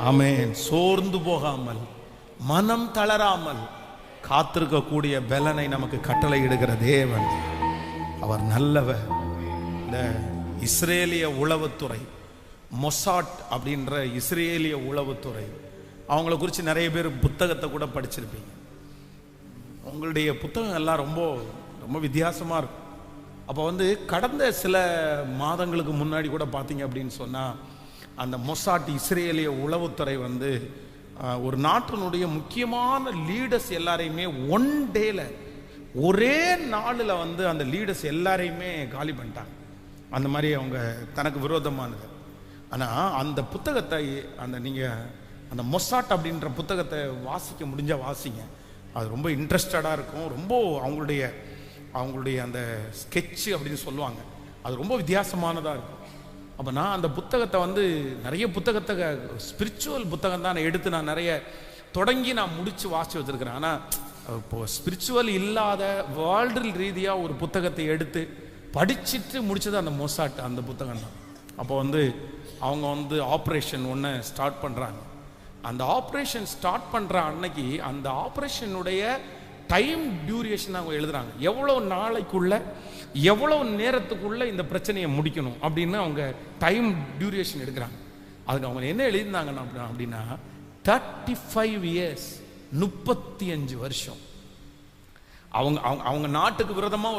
ஆமென். சோர்ந்து போகாமல் மனம் தளராமல் காத்திருக்கக்கூடிய பலனை நமக்கு கட்டளை இடுகிற தேவன் அவர் நல்லவர். இந்த இஸ்ரேலிய உளவுத்துறை மொசாட் அப்படின்ற இஸ்ரேலிய உளவுத்துறை, அவங்கள குறித்து நிறைய பேர் புத்தகத்தை கூட படிச்சிருப்பீங்க. உங்களுடைய புத்தகம் எல்லாம் ரொம்ப ரொம்ப வித்தியாசமாக இருக்கும். அப்போ கடந்த சில மாதங்களுக்கு முன்னாடி கூட பார்த்தீங்க அப்படின்னு சொன்னால், அந்த மொசாட் இஸ்ரேலிய உளவுத்துறை ஒரு நாட்டினுடைய முக்கியமான லீடர்ஸ் எல்லாரையுமே ஒன் டேல, ஒரே நாளில் அந்த லீடர்ஸ் எல்லாரையுமே காலி பண்ணிட்டாங்க. அந்த மாதிரி அவங்க தனக்கு விரோதமானது. ஆனால் அந்த புத்தகத்தை நீங்கள் அந்த மொசாட் அப்படின்ற புத்தகத்தை வாசிக்க முடிஞ்ச வாசிங்க. அது ரொம்ப இன்ட்ரெஸ்டடாக இருக்கும். ரொம்ப அவங்களுடைய அந்த ஸ்கெட்சு அப்படின்னு சொல்லுவாங்க, அது ரொம்ப வித்தியாசமானதாக இருக்கும். அப்போ நான் அந்த புத்தகத்தை நிறைய புத்தகத்தை ஸ்பிரிச்சுவல் புத்தகம் தான் எடுத்து நான் நிறைய தொடங்கி நான் முடித்து வாசித்து வச்சுருக்கிறேன். ஆனால் இப்போது ஸ்பிரிச்சுவல் இல்லாத வேர்ல்டு ரீதியாக ஒரு புத்தகத்தை எடுத்து படிச்சுட்டு முடித்தது அந்த மொசாட் அந்த புத்தகம் தான். அப்போ அவங்க ஆப்ரேஷன் ஒன்று ஸ்டார்ட் பண்ணுறாங்க. அந்த ஆப்ரேஷன் ஸ்டார்ட் பண்ணுற அன்னைக்கு அந்த ஆப்ரேஷனுடைய டைம் டியூரேஷன் அவங்க எழுதுறாங்க. எவ்வளோ நாளைக்குள்ள எவ்வளோ நேரத்துக்குள்ள இந்த பிரச்சனையை முடிக்கணும் அப்படின்னு அவங்க டைம் டியூரேஷன் எடுக்கிறாங்க. அதுக்கு அவங்க என்ன எழுதியிருந்தாங்கன்னா அப்படின்னா 35 இயர்ஸ், 35 வருஷம். அவங்க நாட்டுக்கு விரோதமாக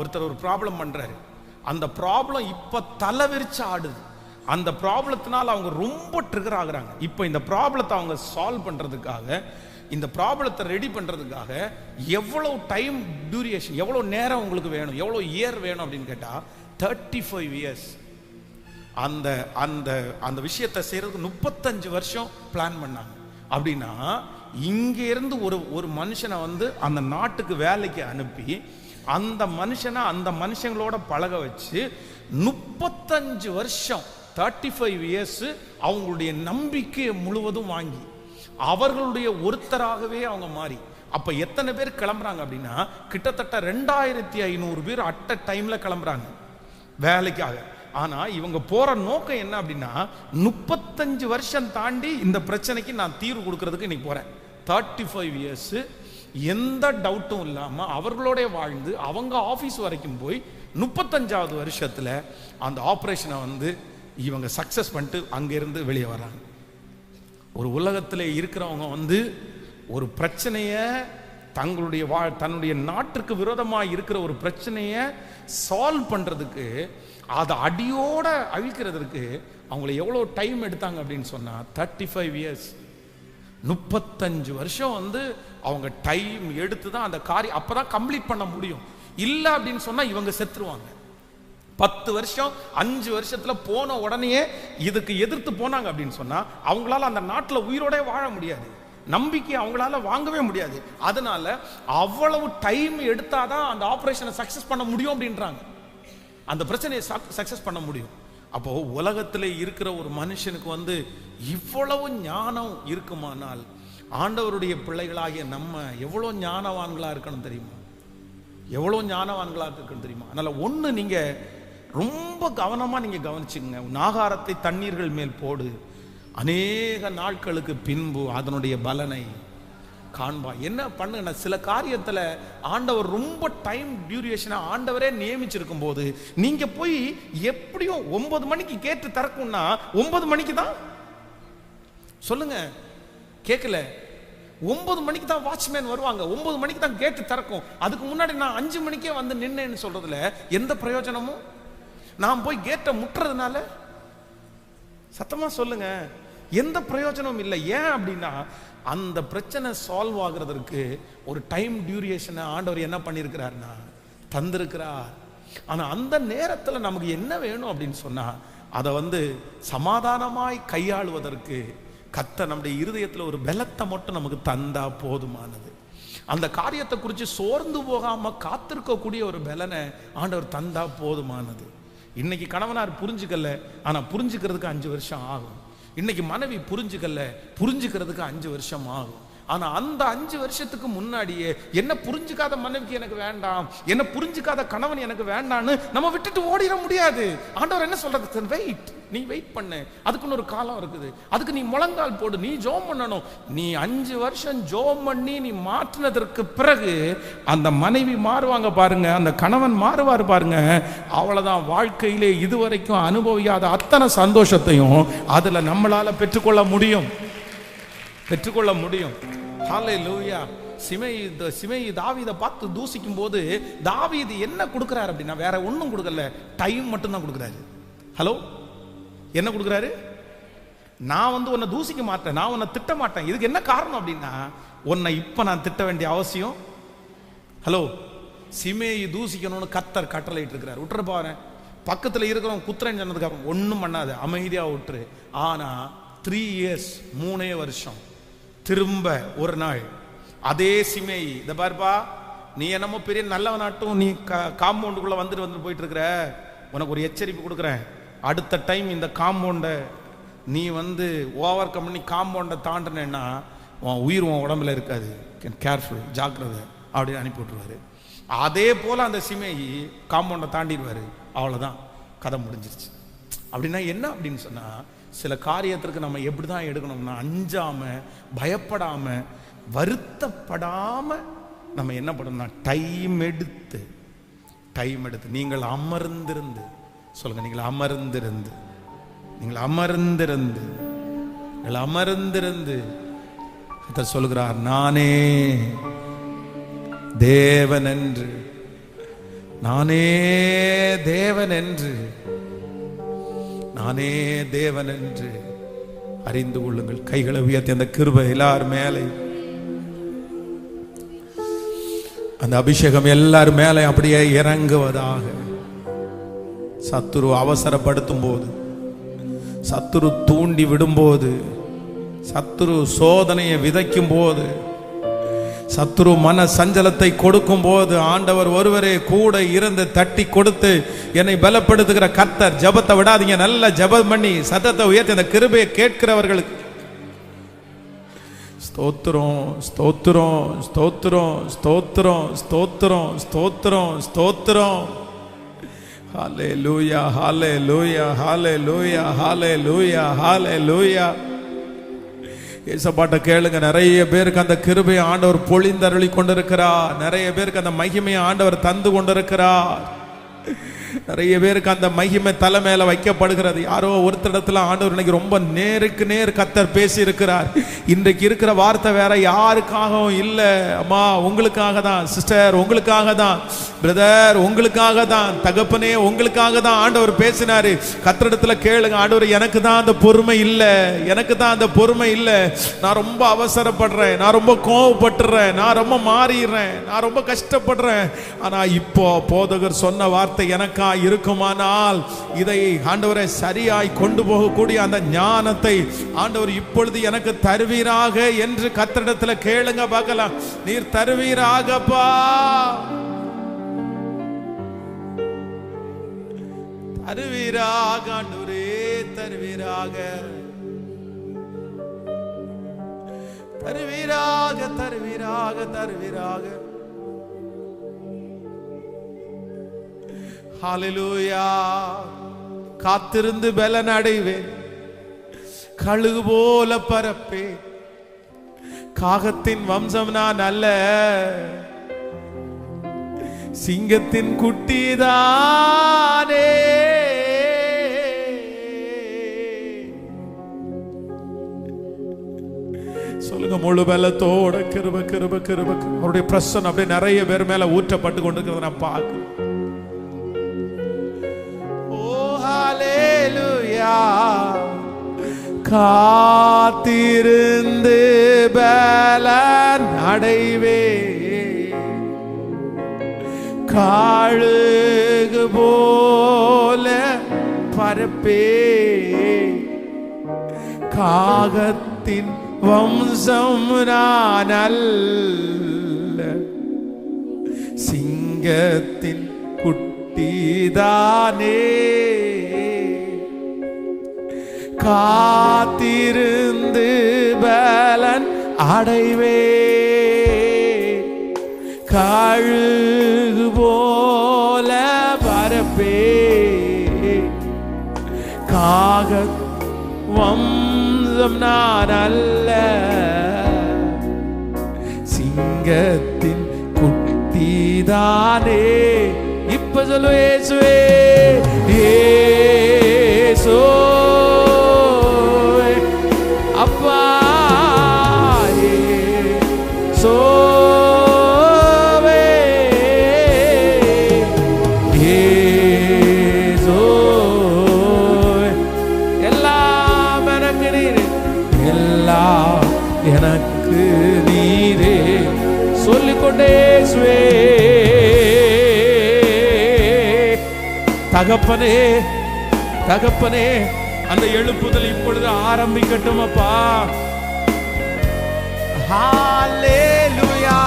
ஒருத்தர் ஒரு ப்ராப்ளம் பண்ணுறாரு. அந்த ப்ராப்ளம் இப்போ தலைவிரிச்சு ஆடுது. அந்த ப்ராப்ளத்தினால் அவங்க ரொம்ப ட்ரிகர் ஆகுறாங்க. இப்போ இந்த ப்ராப்ளத்தை அவங்க சால்வ் பண்ணுறதுக்காக, இந்த ப்ராப்ளத்தை ரெடி பண்ணுறதுக்காக எவ்வளோ டைம் டியூரேஷன், எவ்வளோ நேரம் உங்களுக்கு வேணும், எவ்வளோ இயர் வேணும் அப்படின்னு கேட்டால் 35 இயர்ஸ். அந்த அந்த அந்த விஷயத்தை செய்கிறதுக்கு 35 வருஷம் பிளான் பண்ணாங்க. அப்படின்னா இங்கேருந்து ஒரு மனுஷனை அந்த நாட்டுக்கு வேலைக்கு அனுப்பி அந்த மனுஷனை அந்த மனுஷங்களோட பழக வச்சு 35 வருஷம் 35 இயர்ஸ் அவங்களுடைய நம்பிக்கையை முழுவதும் வாங்கி அவர்களுடைய ஒருத்தராகவே அவங்க மாறி, அப்ப எத்தனை பேர் கிளம்புறாங்க அப்படின்னா கிட்டத்தட்ட 2500 பேர் அட் அ டைம்ல கிளம்புறாங்க வேலைக்காக. ஆனா இவங்க போற நோக்கம் என்ன அப்படின்னா 35 வருஷம் தாண்டி இந்த பிரச்சனைக்கு நான் தீர்வு கொடுக்கறதுக்கு இன்னைக்கு போறேன். 35 இயர்ஸ் எந்த டவுட்டும் இல்லாம அவர்களோட வாழ்ந்து அவங்க ஆபீஸ் வரைக்கும் போய் 35வது வருஷத்துல அந்த ஆபரேஷனை இவங்க சக்சஸ் பண்ணிட்டு அங்கிருந்து வெளியே வர்றாங்க. ஒரு உலகத்தில் இருக்கிறவங்க ஒரு பிரச்சனையை தன்னுடைய நாட்டிற்கு விரோதமாக இருக்கிற ஒரு பிரச்சனையை சால்வ் பண்ணுறதுக்கு, அதை அடியோட அழிக்கிறதுக்கு அவங்கள எவ்வளோ டைம் எடுத்தாங்க அப்படின்னு சொன்னால் 35 இயர்ஸ், 35 வருஷம் அவங்க டைம் எடுத்து தான் அந்த காரியம் அப்போ தான் கம்ப்ளீட் பண்ண முடியும். இல்லை அப்படின்னு சொன்னால் இவங்க செத்துருவாங்க. 10 வருஷம் 5 வருஷத்துல போன உடனே இதுக்கு எதிர்த்து போனாங்க அப்படின்னு சொன்னா அவங்களால அந்த நாட்டில் உயிரோட வாழ முடியாது, நம்பிக்கை அவங்களால வாங்கவே முடியாது. அதனால அவ்வளவு டைம் எடுத்தாதான் அந்த ஆபரேஷனை சக்சஸ் பண்ண முடியும் அப்படின்றாங்க, அந்த பிரச்சனையை சக்சஸ் பண்ண முடியும். அப்போ உலகத்தில் இருக்கிற ஒரு மனுஷனுக்கு இவ்வளவு ஞானம் இருக்குமானால் ஆண்டவருடைய பிள்ளைகளாகிய நம்ம எவ்வளோ ஞானவான்களா இருக்கணும் தெரியுமா? எவ்வளோ ஞானவான்களா இருக்கணும் தெரியுமா? அதனால ஒன்று நீங்க ரொம்ப கவனமா நீங்க கவனிச்சுங்க. ஆகாரத்தை தண்ணீர்கள் மேல் போடு, அநேக நாட்களுக்கு பின்பு அதனுடைய பலனை காண்பா. என்ன பண்ணுங்க, சில காரியத்துல ஆண்டவர் ரொம்ப டைம் டியூரேஷனா ஆண்டவரே நியமிச்சிருக்கும் போது நீங்க போய் எப்படியும் 9 மணிக்கு கேட்டு திறக்கும்னா 9 மணிக்கு தான் சொல்லுங்க, கேட்கல, 9 மணிக்கு தான் வாட்ச்மேன் வருவாங்க, 9 மணிக்கு தான் கேட்டு திறக்கும். அதுக்கு முன்னாடி நான் 5 மணிக்கே நின்னேன்னு சொல்றதுல எந்த பிரயோஜனமும்? நான் போய் கேட்டை முட்டுறதுனால சத்தமா சொல்லுங்க, எந்த பிரயோஜனமும் இல்லை. ஏன் அப்படின்னா அந்த பிரச்சனை சால்வ் ஆகுறதற்கு ஒரு டைம் டியூரேஷனை ஆண்டவர் என்ன பண்ணியிருக்கிறார்னா தந்திருக்கிறார். ஆனா அந்த நேரத்தில் நமக்கு என்ன வேணும் அப்படின்னு சொன்னா அதை சமாதானமாய் கையாளுவதற்கு கர்த்தர் நம்முடைய இருதயத்தில் ஒரு பலத்தை மட்டும் நமக்கு தந்தா போதுமானது. அந்த காரியத்தை குறித்து சோர்ந்து போகாம காத்திருக்கக்கூடிய ஒரு பலனை ஆண்டவர் தந்தா போதுமானது. இன்னைக்கு கணவனார் புரிஞ்சுக்கல, ஆனா புரிஞ்சுக்கிறதுக்கு 5 வருஷம் ஆகும். இன்னைக்கு மனைவி புரிஞ்சுக்கிறதுக்கு 5 வருஷம் ஆகும். ஆனா அந்த 5 வருஷத்துக்கு முன்னாடியே என்ன புரிஞ்சுக்காத மனைவிக்கு எனக்கு வேண்டாம், என்ன புரிஞ்சுக்காத கணவன் எனக்கு வேண்டான்னு நம்ம விட்டுட்டு ஓடிட முடியாது. ஆண்டவர் என்ன சொல்றது? வெயிட், நீ வெயிட் பண்ணு, அதுக்குன்னு ஒரு காலம் இருக்குது, அதுக்கு நீ முழங்கால் போடு, நீ ஜோம் பண்ணணும். நீ 5 வருஷம் ஜோம் பண்ணி நீ மாற்றினதற்கு பிறகு அந்த மனைவி மாறுவாங்க பாருங்க, அந்த கணவன் மாறுவார் பாருங்க. அவ்வளவுதான், வாழ்க்கையிலே இதுவரைக்கும் அனுபவியாத அத்தனை சந்தோஷத்தையும் அதுல நம்மளால பெற்றுக்கொள்ள முடியும். ஹல்லேலூயா. சிமை தாவீதை பார்த்து தூசிக்கும் போது தாவீது என்ன கொடுக்கிறாரு அப்படின்னா, வேற ஒன்றும் கொடுக்கல, டைம் மட்டும் தான் கொடுக்கிறாரு. ஹலோ, என்ன கொடுக்கிறாரு? நான் உன்னை தூசிக்க மாட்டேன், நான் உன்னை திட்ட மாட்டேன். இதுக்கு என்ன காரணம் அப்படின்னா, உன்னை இப்ப நான் திட்ட வேண்டிய அவசியம். ஹலோ, சிமையை தூசிக்கணும்னு கர்த்தர் கட்டளையிட்டு இருக்கிறார். விட்டுற பாரு, பக்கத்தில் இருக்கிறவங்க குத்துறேன்னு சொன்னதுக்கு அப்புறம் ஒன்றும் பண்ணாது, அமைதியா விட்டுரு. ஆனா 3 இயர்ஸ், 3 வருஷம், திரும்ப ஒரு நாள் அதே சிமை, இதை பாருப்பா, நீ என்னமோ பெரிய நல்லவனாட்டும் நீ காம்பவுண்டுக்குள்ள வந்துட்டு போயிட்டு இருக்கிற, உனக்கு ஒரு எச்சரிப்பு கொடுக்குறேன். அடுத்த டைம் இந்த காம்பவுண்டை நீ ஓவர் கம் பண்ணி காம்பவுண்டை தாண்டினேன்னா உன் உயிர் உன் உடம்புல இருக்காது, கேர்ஃபுல், ஜாக்கிரதை அப்படின்னு அனுப்பி விட்டுருவாரு. அதே போல அந்த சிமை காம்பவுண்டை தாண்டிடுவாரு. அவ்வளோதான், கதை முடிஞ்சிருச்சு. அப்படின்னா என்ன அப்படின்னு சொன்னா, சில காரியத்திற்கு நம்ம எப்படிதான் எடுக்கணும்னா, அஞ்சாம, பயப்படாம, வருத்தப்படாம நம்ம என்ன பண்ணணும்னா டைம் எடுத்து நீங்கள் அமர்ந்திருந்து சொல்லுங்க, நீங்கள் அமர்ந்திருந்து சொல்லுகிறார், நானே தேவன் என்று, நானே தேவன் என்று அறிந்து கொள்ளுங்கள். கைகளை உயர்த்தி அந்த கிருபை எல்லார் மேலே, அந்த அபிஷேகம் எல்லார் மேலே அப்படியே இறங்குவதாக. சத்துரு அவசரப்படுத்தும் போது, சத்துரு தூண்டி விடும்போது, சத்துரு சோதனையை விதைக்கும் போது, சத்துரு மன சஞ்சலத்தை கொடுக்கும் போது, ஆண்டவர் ஒருவரே கூட இருந்து தட்டி கொடுத்து என்னை பலப்படுத்துகிற கர்த்தர். ஜெபத்தை விடாதீங்க, நல்ல ஜெபம் பண்ணி சத்தத்தை உயர்த்தி அந்த கிருபையை கேட்கிறவர்களுக்கு ஸ்தோத்திரம், ஸ்தோத்திரம், ஸ்தோத்திரம், ஸ்தோத்திரம், ஸ்தோத்திரம், ஸ்தோத்திரம், ஸ்தோத்திரம். ஹல்லேலூயா, ஹல்லேலூயா, ஹல்லேலூயா, ஹல்லேலூயா, ஹல்லேலூயா. ஏசப்பாட்ட கேளுங்க. நிறைய பேருக்கு அந்த கிருபையை ஆண்டவர் பொழிந்தருளி கொண்டிருக்கிறார். நிறைய பேருக்கு அந்த மகிமையை ஆண்டவர் தந்து கொண்டிருக்கிறார். நிறைய பேருக்கு அந்த மகிமை தலை மேல வைக்கப்படுகிறது. யாரோ ஒருத்தரிடத்துல ஆண்டவர் இன்னைக்கு ரொம்ப நேருக்கு நேர் கர்த்தர் பேசி இருக்கிறார். இன்றைக்கு இருக்கிற வார்த்தை வேற யாருக்காகவும் இல்லை. அம்மா உங்களுக்காக தான், சிஸ்டர் உங்களுக்காக தான், பிரதர் உங்களுக்காக தான், தகப்பனே உங்களுக்காக தான் ஆண்டவர் பேசினாரு. கர்த்தரிடத்துல கேளுங்க, ஆண்டவர் எனக்கு தான் அந்த பொறுமை இல்லை, எனக்கு தான் அந்த பொறுமை இல்லை, நான் ரொம்ப அவசரப்படுறேன், நான் ரொம்ப கோவப்பட்டுறேன், நான் ரொம்ப மாறிடுறேன், நான் ரொம்ப கஷ்டப்படுறேன். ஆனா இப்போ போதகர் சொன்ன வார்த்தை எனக்கா இருக்குமானால் இதை ஆண்டவரை சரியாய் கொண்டு போகக்கூடிய அந்த ஞானத்தை ஆண்டவர் இப்பொழுது எனக்கு தருவீராக என்று கர்த்தரிடத்தில் கேளுங்க பார்க்கலாம். நீர் தருவீராகப்பா, தருவீராக ஆண்டவரே, தருவீராக, தருவீராக, தருவீராக, தருவீராக. ஹல்லேலூயா. காத்திருந்து பலன் அடைவேன், கழுகு போல பரப்பேன். காகத்தின் வம்சம் நான் அல்ல, சிங்கத்தின் குட்டிதானே. சொல்லுங்க, முழு பலத்தோட கிருபை, கிருபை, கிருபை. அவருடைய பிரசன்னம் அப்படியே நிறைய பேர் மேல ஊற்றப்பட்டு கொண்டிருக்கிறத நான் பார்க்கிறேன். ஹல்லேலூயா. காத்திருந்து பலன் அடைவே, கழுகு போல பரப்பே. காகத்தின் வம்சம் நான் அல்ல, சிங்கத்தின் குட்டிதானே. காத்திருந்து பலன் அடைவே, கழுகு போல பரப்பே, காக வம்சம் நான் அல்ல, சிங்கத்தின் குட்டிதானே. இப்ப சொல்லு இயேசுவே, இயேசுவே அப்பா, இயேசுவே, இயேசுவே எல்லாம் எனக்கு நீரே, எல்லாம் எனக்கு நீரே. சொல்லிக்கொண்டே இயேசுவே. தகப்பனே, தகப்பனே, அந்த எழுப்புதல் இப்பொழுது ஆரம்பிக்கட்டும் அப்பா. ஹல்லேலூயா.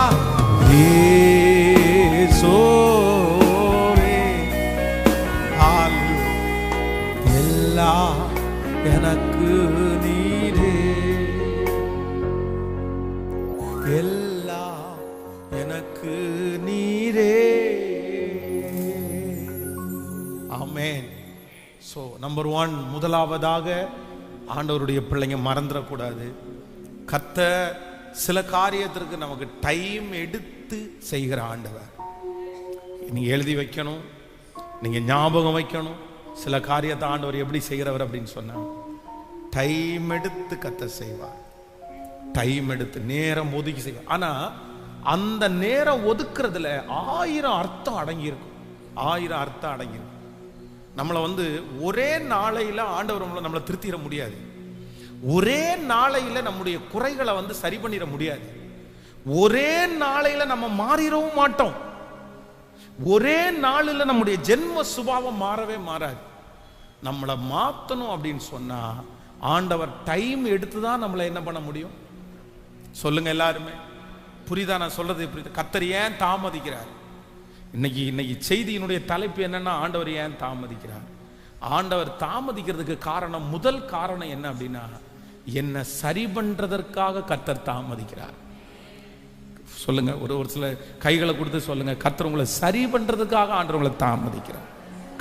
இயேசுவே எல்லாம் எனக்கு நீரே, எல்லாம் எனக்கு நீரே. ஆமென். ஸோ நம்பர் 1, முதலாவதாக ஆண்டவருடைய பிள்ளைங்க மறந்துடக்கூடாது. கர்த்தர் சில காரியத்திற்கு நமக்கு டைம் எடுத்து செய்கிற ஆண்டவர். நீங்க எழுதி வைக்கணும், நீங்க ஞாபகம் வைக்கணும். சில காரியத்தை ஆண்டவர் எப்படி செய்கிறவர் அப்படின்னு சொன்னா, டைம் எடுத்து கர்த்தர் செய்வார். டைம் எடுத்து நேரம் ஒதுக்கி செய்வார். ஆனா அந்த நேரம் ஒதுக்குறதுல 1000 அர்த்தம் அடங்கியிருக்கும். 1000 அர்த்தம் அடங்கியிருக்கும். நம்மளை ஒரே நாளையில ஆண்டவர் நம்மளை திருத்திட முடியாது. ஒரே நாளையில நம்முடைய குறைகளை சரி பண்ணிட முடியாது. ஒரே நாளையில நம்ம மாறிடவும் மாட்டோம். ஒரே நாளில் நம்முடைய ஜென்ம சுபாவம் மாறவே மாறாது. நம்மளை மாற்றணும் அப்படின்னு சொன்னா ஆண்டவர் டைம் எடுத்துதான் நம்மளை என்ன பண்ண முடியும்? சொல்லுங்க எல்லாருமே. புரியுதா நான் சொல்றது? புரியுது? கர்த்தர் ஏன் தாமதிக்கிறார்? இன்னைக்கு செய்தியினுடைய தலைப்பு என்னன்னா, ஆண்டவர் ஏன் தாமதிக்கிறார்? ஆண்டவர் தாமதிக்கிறதுக்கு காரணம், முதல் காரணம் என்ன அப்படின்னா, என்ன சரி பண்றதற்காக கர்த்தர் தாமதிக்கிறார். சொல்லுங்க, ஒரு சில கைகளை கொடுத்து சொல்லுங்க, கர்த்தர் உங்களை சரி பண்றதுக்காக ஆண்டவர் உங்களை தாமதிக்கிறார்.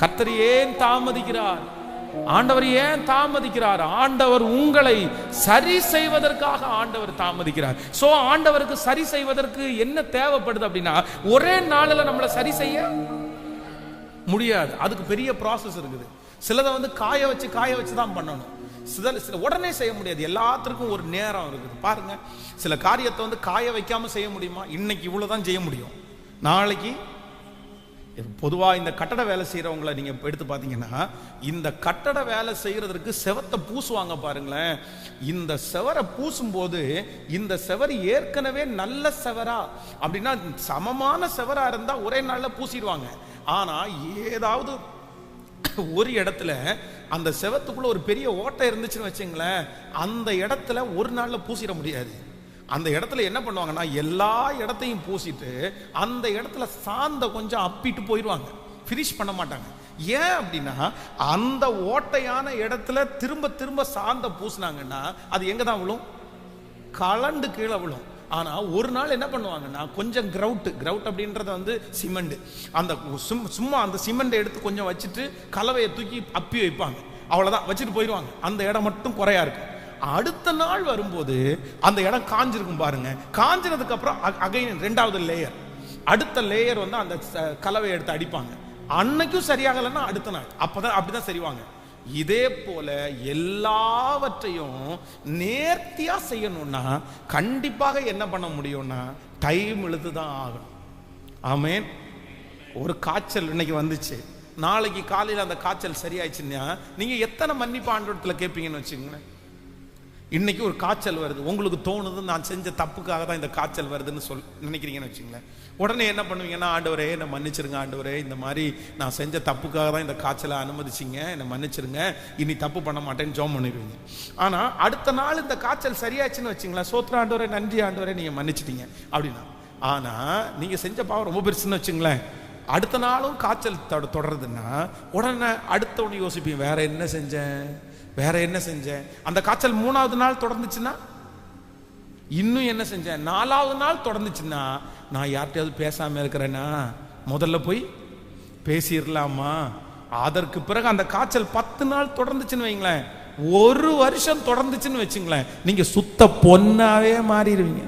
கர்த்தர் ஏன் தாமதிக்கிறார்? ஆண்டவர் ஏன் தாமதிக்கிறார்? ஆண்டவர் உங்களை சரி செய்வதற்காக ஆண்டவர் தாமதிக்கிறார். சோ ஆண்டவருக்கு சரி செய்வதற்கு என்ன தேவைப்படுது அப்படின்னா, ஒரே நாளில் நம்மளை சரி செய்ய முடியாது. அதுக்கு பெரிய ப்ராசஸ் இருக்குது. சிலதை காய வச்சு தான் பண்ணணும். சில உடனே செய்ய முடியாது. எல்லாத்துக்கும் ஒரு நேரம் இருக்குது. பாருங்க, சில காரியத்தை காய வைக்காம செய்ய முடியுமா? இன்னைக்கு இவ்வளவுதான் செய்ய முடியும். நாளைக்கு பொதுவாக இந்த கட்டட வேலை செய்கிறவங்களை நீங்கள் எடுத்து பார்த்தீங்கன்னா, இந்த கட்டட வேலை செய்கிறதுக்கு செவத்தை பூசுவாங்க பாருங்களேன். இந்த செவரை பூசும்போது, இந்த செவர் ஏற்கனவே நல்ல செவரா அப்படின்னா சமமான செவரா இருந்தால் ஒரே நாளில் பூசிடுவாங்க. ஆனால் ஏதாவது ஒரு இடத்துல அந்த செவத்துக்குள்ள ஒரு பெரிய ஓட்டை இருந்துச்சுன்னு வச்சுங்களேன், அந்த இடத்துல ஒரு நாளில் பூசிட முடியாது. அந்த இடத்துல என்ன பண்ணுவாங்கன்னா, எல்லா இடத்தையும் பூசிட்டு அந்த இடத்துல சாந்த கொஞ்சம் அப்பிட்டு போயிடுவாங்க. ஃபினிஷ் பண்ண மாட்டாங்க. ஏன் அப்படின்னா, அந்த ஓட்டையான இடத்துல திரும்ப திரும்ப சாந்த பூசினாங்கன்னா அது எங்க தான் விழும்? கலண்டு கீழே விழும். ஆனா ஒரு நாள் என்ன பண்ணுவாங்கன்னா, கொஞ்சம் கிரவுட் அப்படின்றது சிமெண்ட், அந்த சும்மா அந்த சிமெண்ட் எடுத்து கொஞ்சம் வச்சுட்டு கலவையை தூக்கி அப்பி வைப்பாங்க. அவ்வளவுதான், வச்சுட்டு போயிடுவாங்க. அந்த இடம் மட்டும் குறையா இருக்கும். அடுத்த நாள் வரும்போது அந்த இடம் காஞ்சிருக்கும் பாருங்க. காஞ்சினதுக்கு அப்புறம் அகைன் ரெண்டாவது லேயர், அடுத்த லேயர் அந்த கலவையை எடுத்து அடிப்பாங்க. அன்னைக்கும் சரியாகலன்னா அடுத்த நாள் அப்படிதான் சரிவாங்க. இதே போல எல்லாவற்றையும் நேர்த்தியா செய்யணும்னா கண்டிப்பாக என்ன பண்ண முடியும்னா டைம் இழுத்துதான் ஆகணும். ஆமென். ஒரு காய்ச்சல் இன்னைக்கு வந்துச்சு, நாளைக்கு காலையில் அந்த காய்ச்சல் சரியாயிடுச்சுன்னா நீங்க எத்தனை மன்னிப்பு ஆண்டவரத்துல கேட்பீங்கன்னு வச்சுக்கோங்களேன். இன்னைக்கு ஒரு காய்ச்சல் வருது, உங்களுக்கு தோணுது நான் செஞ்ச தப்புக்காக தான் இந்த காய்ச்சல் வருதுன்னு நினைக்கிறீங்கன்னு வச்சுங்களேன். உடனே என்ன பண்ணுவீங்கன்னா, ஆண்டவரே என்னை மன்னிச்சிருங்க, ஆண்டவரே இந்த மாதிரி நான் செஞ்ச தப்புக்காக தான் இந்த காய்ச்சலை அனுமதிச்சிங்க, என்னை மன்னிச்சிருங்க, இனி தப்பு பண்ண மாட்டேன்னு ஜெபம் பண்ணிடுவீங்க. ஆனால் அடுத்த நாள் இந்த காய்ச்சல் சரியாச்சுன்னு வச்சுங்களேன், சோத்ரா ஆண்டவரே, நன்றி ஆண்டவரே, நீங்கள் மன்னிச்சிட்டீங்க அப்படின்னா. ஆனால் நீங்கள் செஞ்ச பாவம் ரொம்ப பெருசுன்னு வச்சுங்களேன், அடுத்த நாளும் காய்ச்சல் தொடருதுன்னா உடனே அடுத்தவனு யோசிப்பீங்க, வேற என்ன செஞ்சேன். அந்த காய்ச்சல் 3வது நாள் தொடர்ந்துச்சுன்னா இன்னும் என்ன செஞ்சேன், 4வது நாள் தொடர்ந்துச்சுன்னா நான் யார்கிட்டயாவது பேசாம இருக்கிறேன்னா முதல்ல போய் பேசிடலாமா. அதற்கு பிறகு அந்த காய்ச்சல் 10 நாள் தொடர்ந்துச்சுன்னு வைங்களேன், 1 வருஷம் தொடர்ந்துச்சுன்னு வச்சுங்களேன், நீங்க சுத்த பொண்ணாவே மாறிடுவீங்க.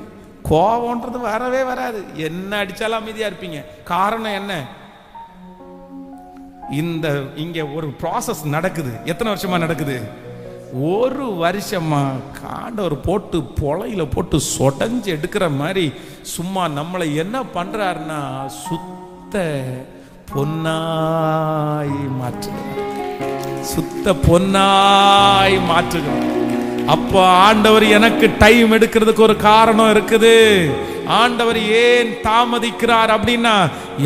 கோபம்ன்றது வரவே வராது. என்ன அடிச்சாலும் அமைதியா இருப்பீங்க. காரணம் என்ன? இங்க ஒரு ப்ராசஸ் நடக்குது. எத்தனை வருஷமா நடக்குது? 1 வருஷமா காண்டவர் போட்டு பொலையில போட்டு சொடஞ்சு எடுக்கிற மாதிரி சும்மா நம்மளை என்ன பண்றாருன்னா சுத்த பொன்னாய் மாற்றுகிறார். சுத்த பொன்னாய் மாற்றுகிறார். அப்போ ஆண்டவர் எனக்கு டைம் எடுக்கிறதுக்கு ஒரு காரணம் இருக்குது. ஆண்டவர் ஏன் தாமதிக்கிறார் அப்படின்னா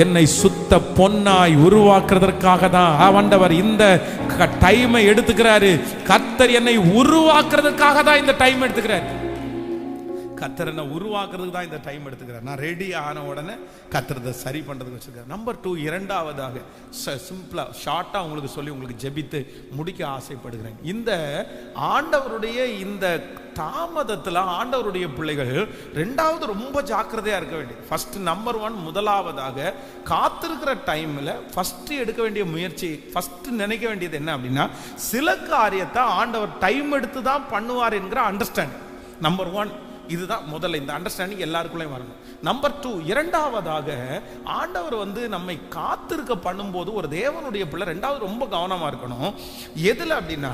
என்னை சுத்த பொன்னாய் உருவாக்குறதற்காக தான் ஆண்டவர் இந்த டைமை எடுத்துக்கிறாரு. கர்த்தர் என்னை உருவாக்குறதுக்காக தான் இந்த டைம் எடுத்துக்கிறார். கர்த்தர் என்ன உருவாக்குறதுக்கு தான் இந்த டைம் எடுத்துக்கிறார். நான் ரெடி ஆன உடனே கர்த்தர் சரி பண்றதுக்கு வச்சிருக்காரு. நம்பர் 2, இரண்டாவதாக சிம்பிளா ஷார்ட்டா உங்களுக்கு சொல்லி உங்களுக்கு ஜெபித்து முடிக்க ஆசைப்படுகிறேன். இந்த ஆண்டவருடைய இந்த தாமதத்தில் ஆண்டவருடைய பிள்ளைகள் ரெண்டாவது ரொம்ப ஜாக்கிரதையா இருக்க வேண்டியது. ஃபர்ஸ்ட் நம்பர் 1, முதலாவதாக காத்திருக்கிற டைம்ல ஃபர்ஸ்ட் எடுக்க வேண்டிய முயற்சி, ஃபர்ஸ்ட் நினைக்க வேண்டியது என்ன அப்படின்னா, சில காரியத்தை ஆண்டவர் டைம் எடுத்து தான் பண்ணுவார் என்கிற அண்டர்ஸ்டாண்டிங். நம்பர் 1 இதுதான் முதல்ல. இந்த அண்டர்ஸ்டாண்டிங் எல்லாருக்குள்ளேயும் வரணும். நம்பர் 2, இரண்டாவதாக ஆண்டவர் நம்மை காத்திருக்க பண்ணும்போது ஒரு தேவனுடைய பிள்ளை ரெண்டாவது ரொம்ப கவனமா இருக்கணும். எதுல அப்படின்னா,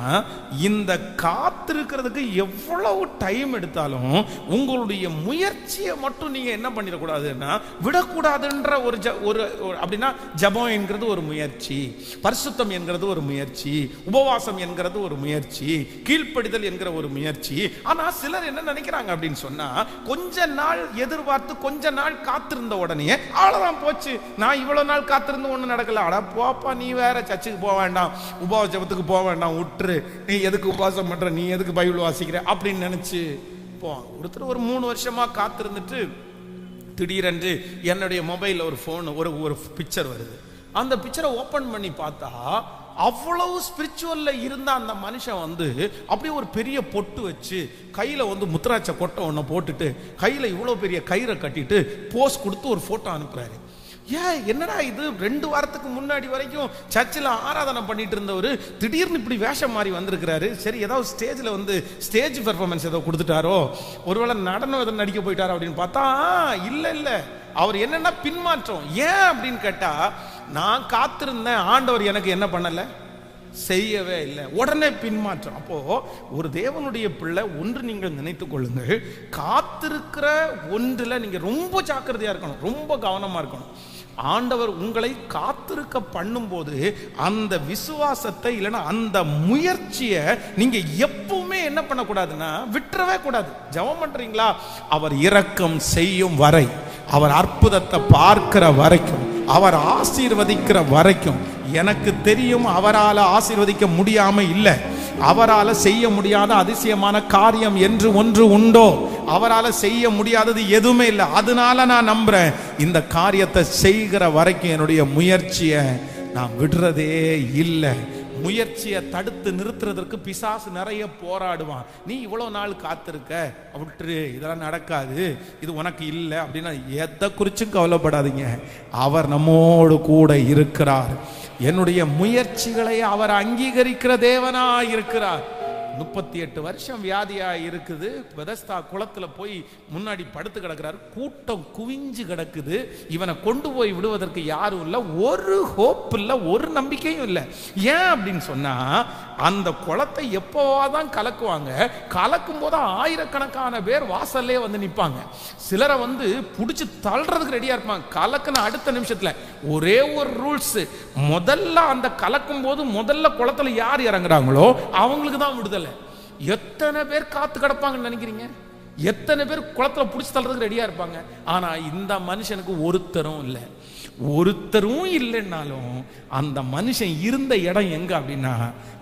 இந்த காத்திருக்கிறதுக்கு எவ்வளவு டைம் எடுத்தாலும் உங்களுடைய முயற்சியை மட்டும் நீங்க என்ன பண்ணிடக்கூடாதுன்னா விடக்கூடாதுன்ற ஒரு அப்படின்னா ஜபம் என்கிறது ஒரு முயற்சி, பரிசுத்தம் என்கிறது ஒரு முயற்சி, உபவாசம் என்கிறது ஒரு முயற்சி, கீழ்ப்படிதல் என்கிற ஒரு முயற்சி. ஆனா சிலர் என்ன நினைக்கிறாங்க அப்படின்னு சொன்னா, கொஞ்ச நாள் எதிர்பார்த்து கொஞ்ச நாள் காத்திருந்த உடனே அவ்வளவுதான் போச்சு, நான் இவ்வளவு நாள் காத்திருந்து ஒண்ணு நடக்கல, அட போப்பா நீ வேற சர்ச்சுக்கு போக வேண்டாம், உபவாச ஜெபத்துக்கு போக வேண்டாம், விட்டுரு, நீ எதுக்கு உபவாசம் பண்ற, நீ எதுக்கு பைபிள் வாசிக்கிற அப்படின்னு நினைச்சு போவாங்க. ஒருத்தர் ஒரு 3 வருஷமா காத்திருந்துட்டு திடீரென்று என்னுடைய மொபைல்ல ஒரு போன் ஒரு பிக்சர் வருது. அந்த பிக்சரை ஓபன் பண்ணி பார்த்தா அவ்வளவு ஸ்பிரிச்சுவல்ல இருந்த அந்த மனுஷன் அப்படியே ஒரு பெரிய பொட்டு வச்சு கையில முத்திராட்சை கொட்டை ஒண்ணு போட்டுட்டு கையில இவ்வளவு பெரிய கயிறை கட்டிட்டு போஸ் கொடுத்து ஒரு போட்டோ அனுப்புறாரு. என்னடா இது, 2 வாரத்துக்கு முன்னாடி வரைக்கும் சர்ச்சில் ஆராதனை பண்ணிட்டு இருந்தவர் திடீர்னு இப்படி வேஷம் மாறி வந்திருக்கிறாரு. சரி, ஏதாவது ஸ்டேஜில் ஸ்டேஜ் பெர்ஃபார்மன்ஸ் ஏதோ கொடுத்துட்டாரோ, ஒருவேளை நடனம் எதோ நடிக்க போயிட்டாரோ அப்படின்னு பார்த்தா இல்ல, அவர் என்னன்னா பின்மாற்றம். ஏன் அப்படின்னு கேட்டா, நான் காத்திருந்தேன், ஆண்டவர் எனக்கு என்ன பண்ணல, செய்யவே இல்லை, உடனே பின்மாற்றம். அப்போ ஒரு தேவனுடைய பிள்ளை ஒன்று நீங்கள் நினைத்துக் கொள்ளுங்கள், காத்திருக்கிற ஒன்றுல நீங்க ரொம்ப ஜாக்கிரதையா இருக்கணும், ரொம்ப கவனமா இருக்கணும். ஆண்டவர் உங்களை காத்திருக்க பண்ணும்போது அந்த விசுவாசத்தை இல்லைன்னா அந்த முயற்சியை நீங்க எப்பவுமே என்ன பண்ணக்கூடாதுன்னா விட்டுறவே கூடாது. ஜெபம் பண்றீங்களா, அவர் இரக்கம் செய்யும் வரை, அவர் அற்புதத்தை பார்க்கிற வரைக்கும், அவர் ஆசீர்வதிக்கிற வரைக்கும், எனக்கு தெரியும் அவரால் ஆசீர்வதிக்க முடியாம இல்லை, அவரால் செய்ய முடியாத அதிசயமான காரியம் என்று ஒன்று உண்டோ, அவரால் செய்ய முடியாதது எதுவுமே இல்லை. அதனால நான் நம்புறேன், இந்த காரியத்தை செய்கிற வரைக்கும் என்னுடைய முயற்சியை நான் விடுறதே இல்லை. முயற்சியை தடுத்து நிறுத்துறதற்கு பிசாசு நிறைய போராடுவான். நீ இவ்வளவு நாள் காத்திருக்க, விட்டுரு, இதெல்லாம் நடக்காது, இது உனக்கு இல்லை அப்படின்னா எதை குறிச்சும் கவலைப்படாதீங்க, அவர் நம்மோடு கூட இருக்கிறார். என்னுடைய முயற்சிகளை அவர் அங்கீகரிக்கிற தேவனாய் இருக்கிறார். 38 வருஷம் வியாதியா இருக்குது, பெதஸ்தா குளத்துல போய் முன்னாடி படுத்து கிடக்கிறாரு, கூட்டம் குவிஞ்சு கிடக்குது, இவனை கொண்டு போய் விடுவதற்கு யாரும் இல்லை, ஒரு ஹோப் இல்லை, ஒரு நம்பிக்கையும் இல்லை. ஏன் அப்படின்னு சொன்னா, அந்த குளத்தை எப்போவாதான் கலக்குவாங்க, கலக்கும் போது ஆயிரக்கணக்கான பேர் வாசல்லே நிற்பாங்க. சிலரை புடிச்சு தள்ளுறதுக்கு ரெடியா இருப்பாங்க. கலக்குன அடுத்த நிமிஷத்துல ஒரே ஒரு ரூல்ஸ், முதல்ல அந்த கலக்கும் போது முதல்ல குளத்துல யார் இறங்குறாங்களோ அவங்களுக்கு தான் விடுதலை. எத்தனை பேர் காத்து கிடப்பாங்கன்னு நினைக்கிறீங்க? எத்தனை பேர் குளத்துல புடிச்சு தள்ளுறதுக்கு ரெடியா இருப்பாங்க? ஆனா இந்த மனுஷனுக்கு ஒருத்தரும் இல்லை. ஒருத்தரும் இல்லைன்னாலும் அந்த மனுஷன் இருந்த இடம் எங்க அப்படின்னா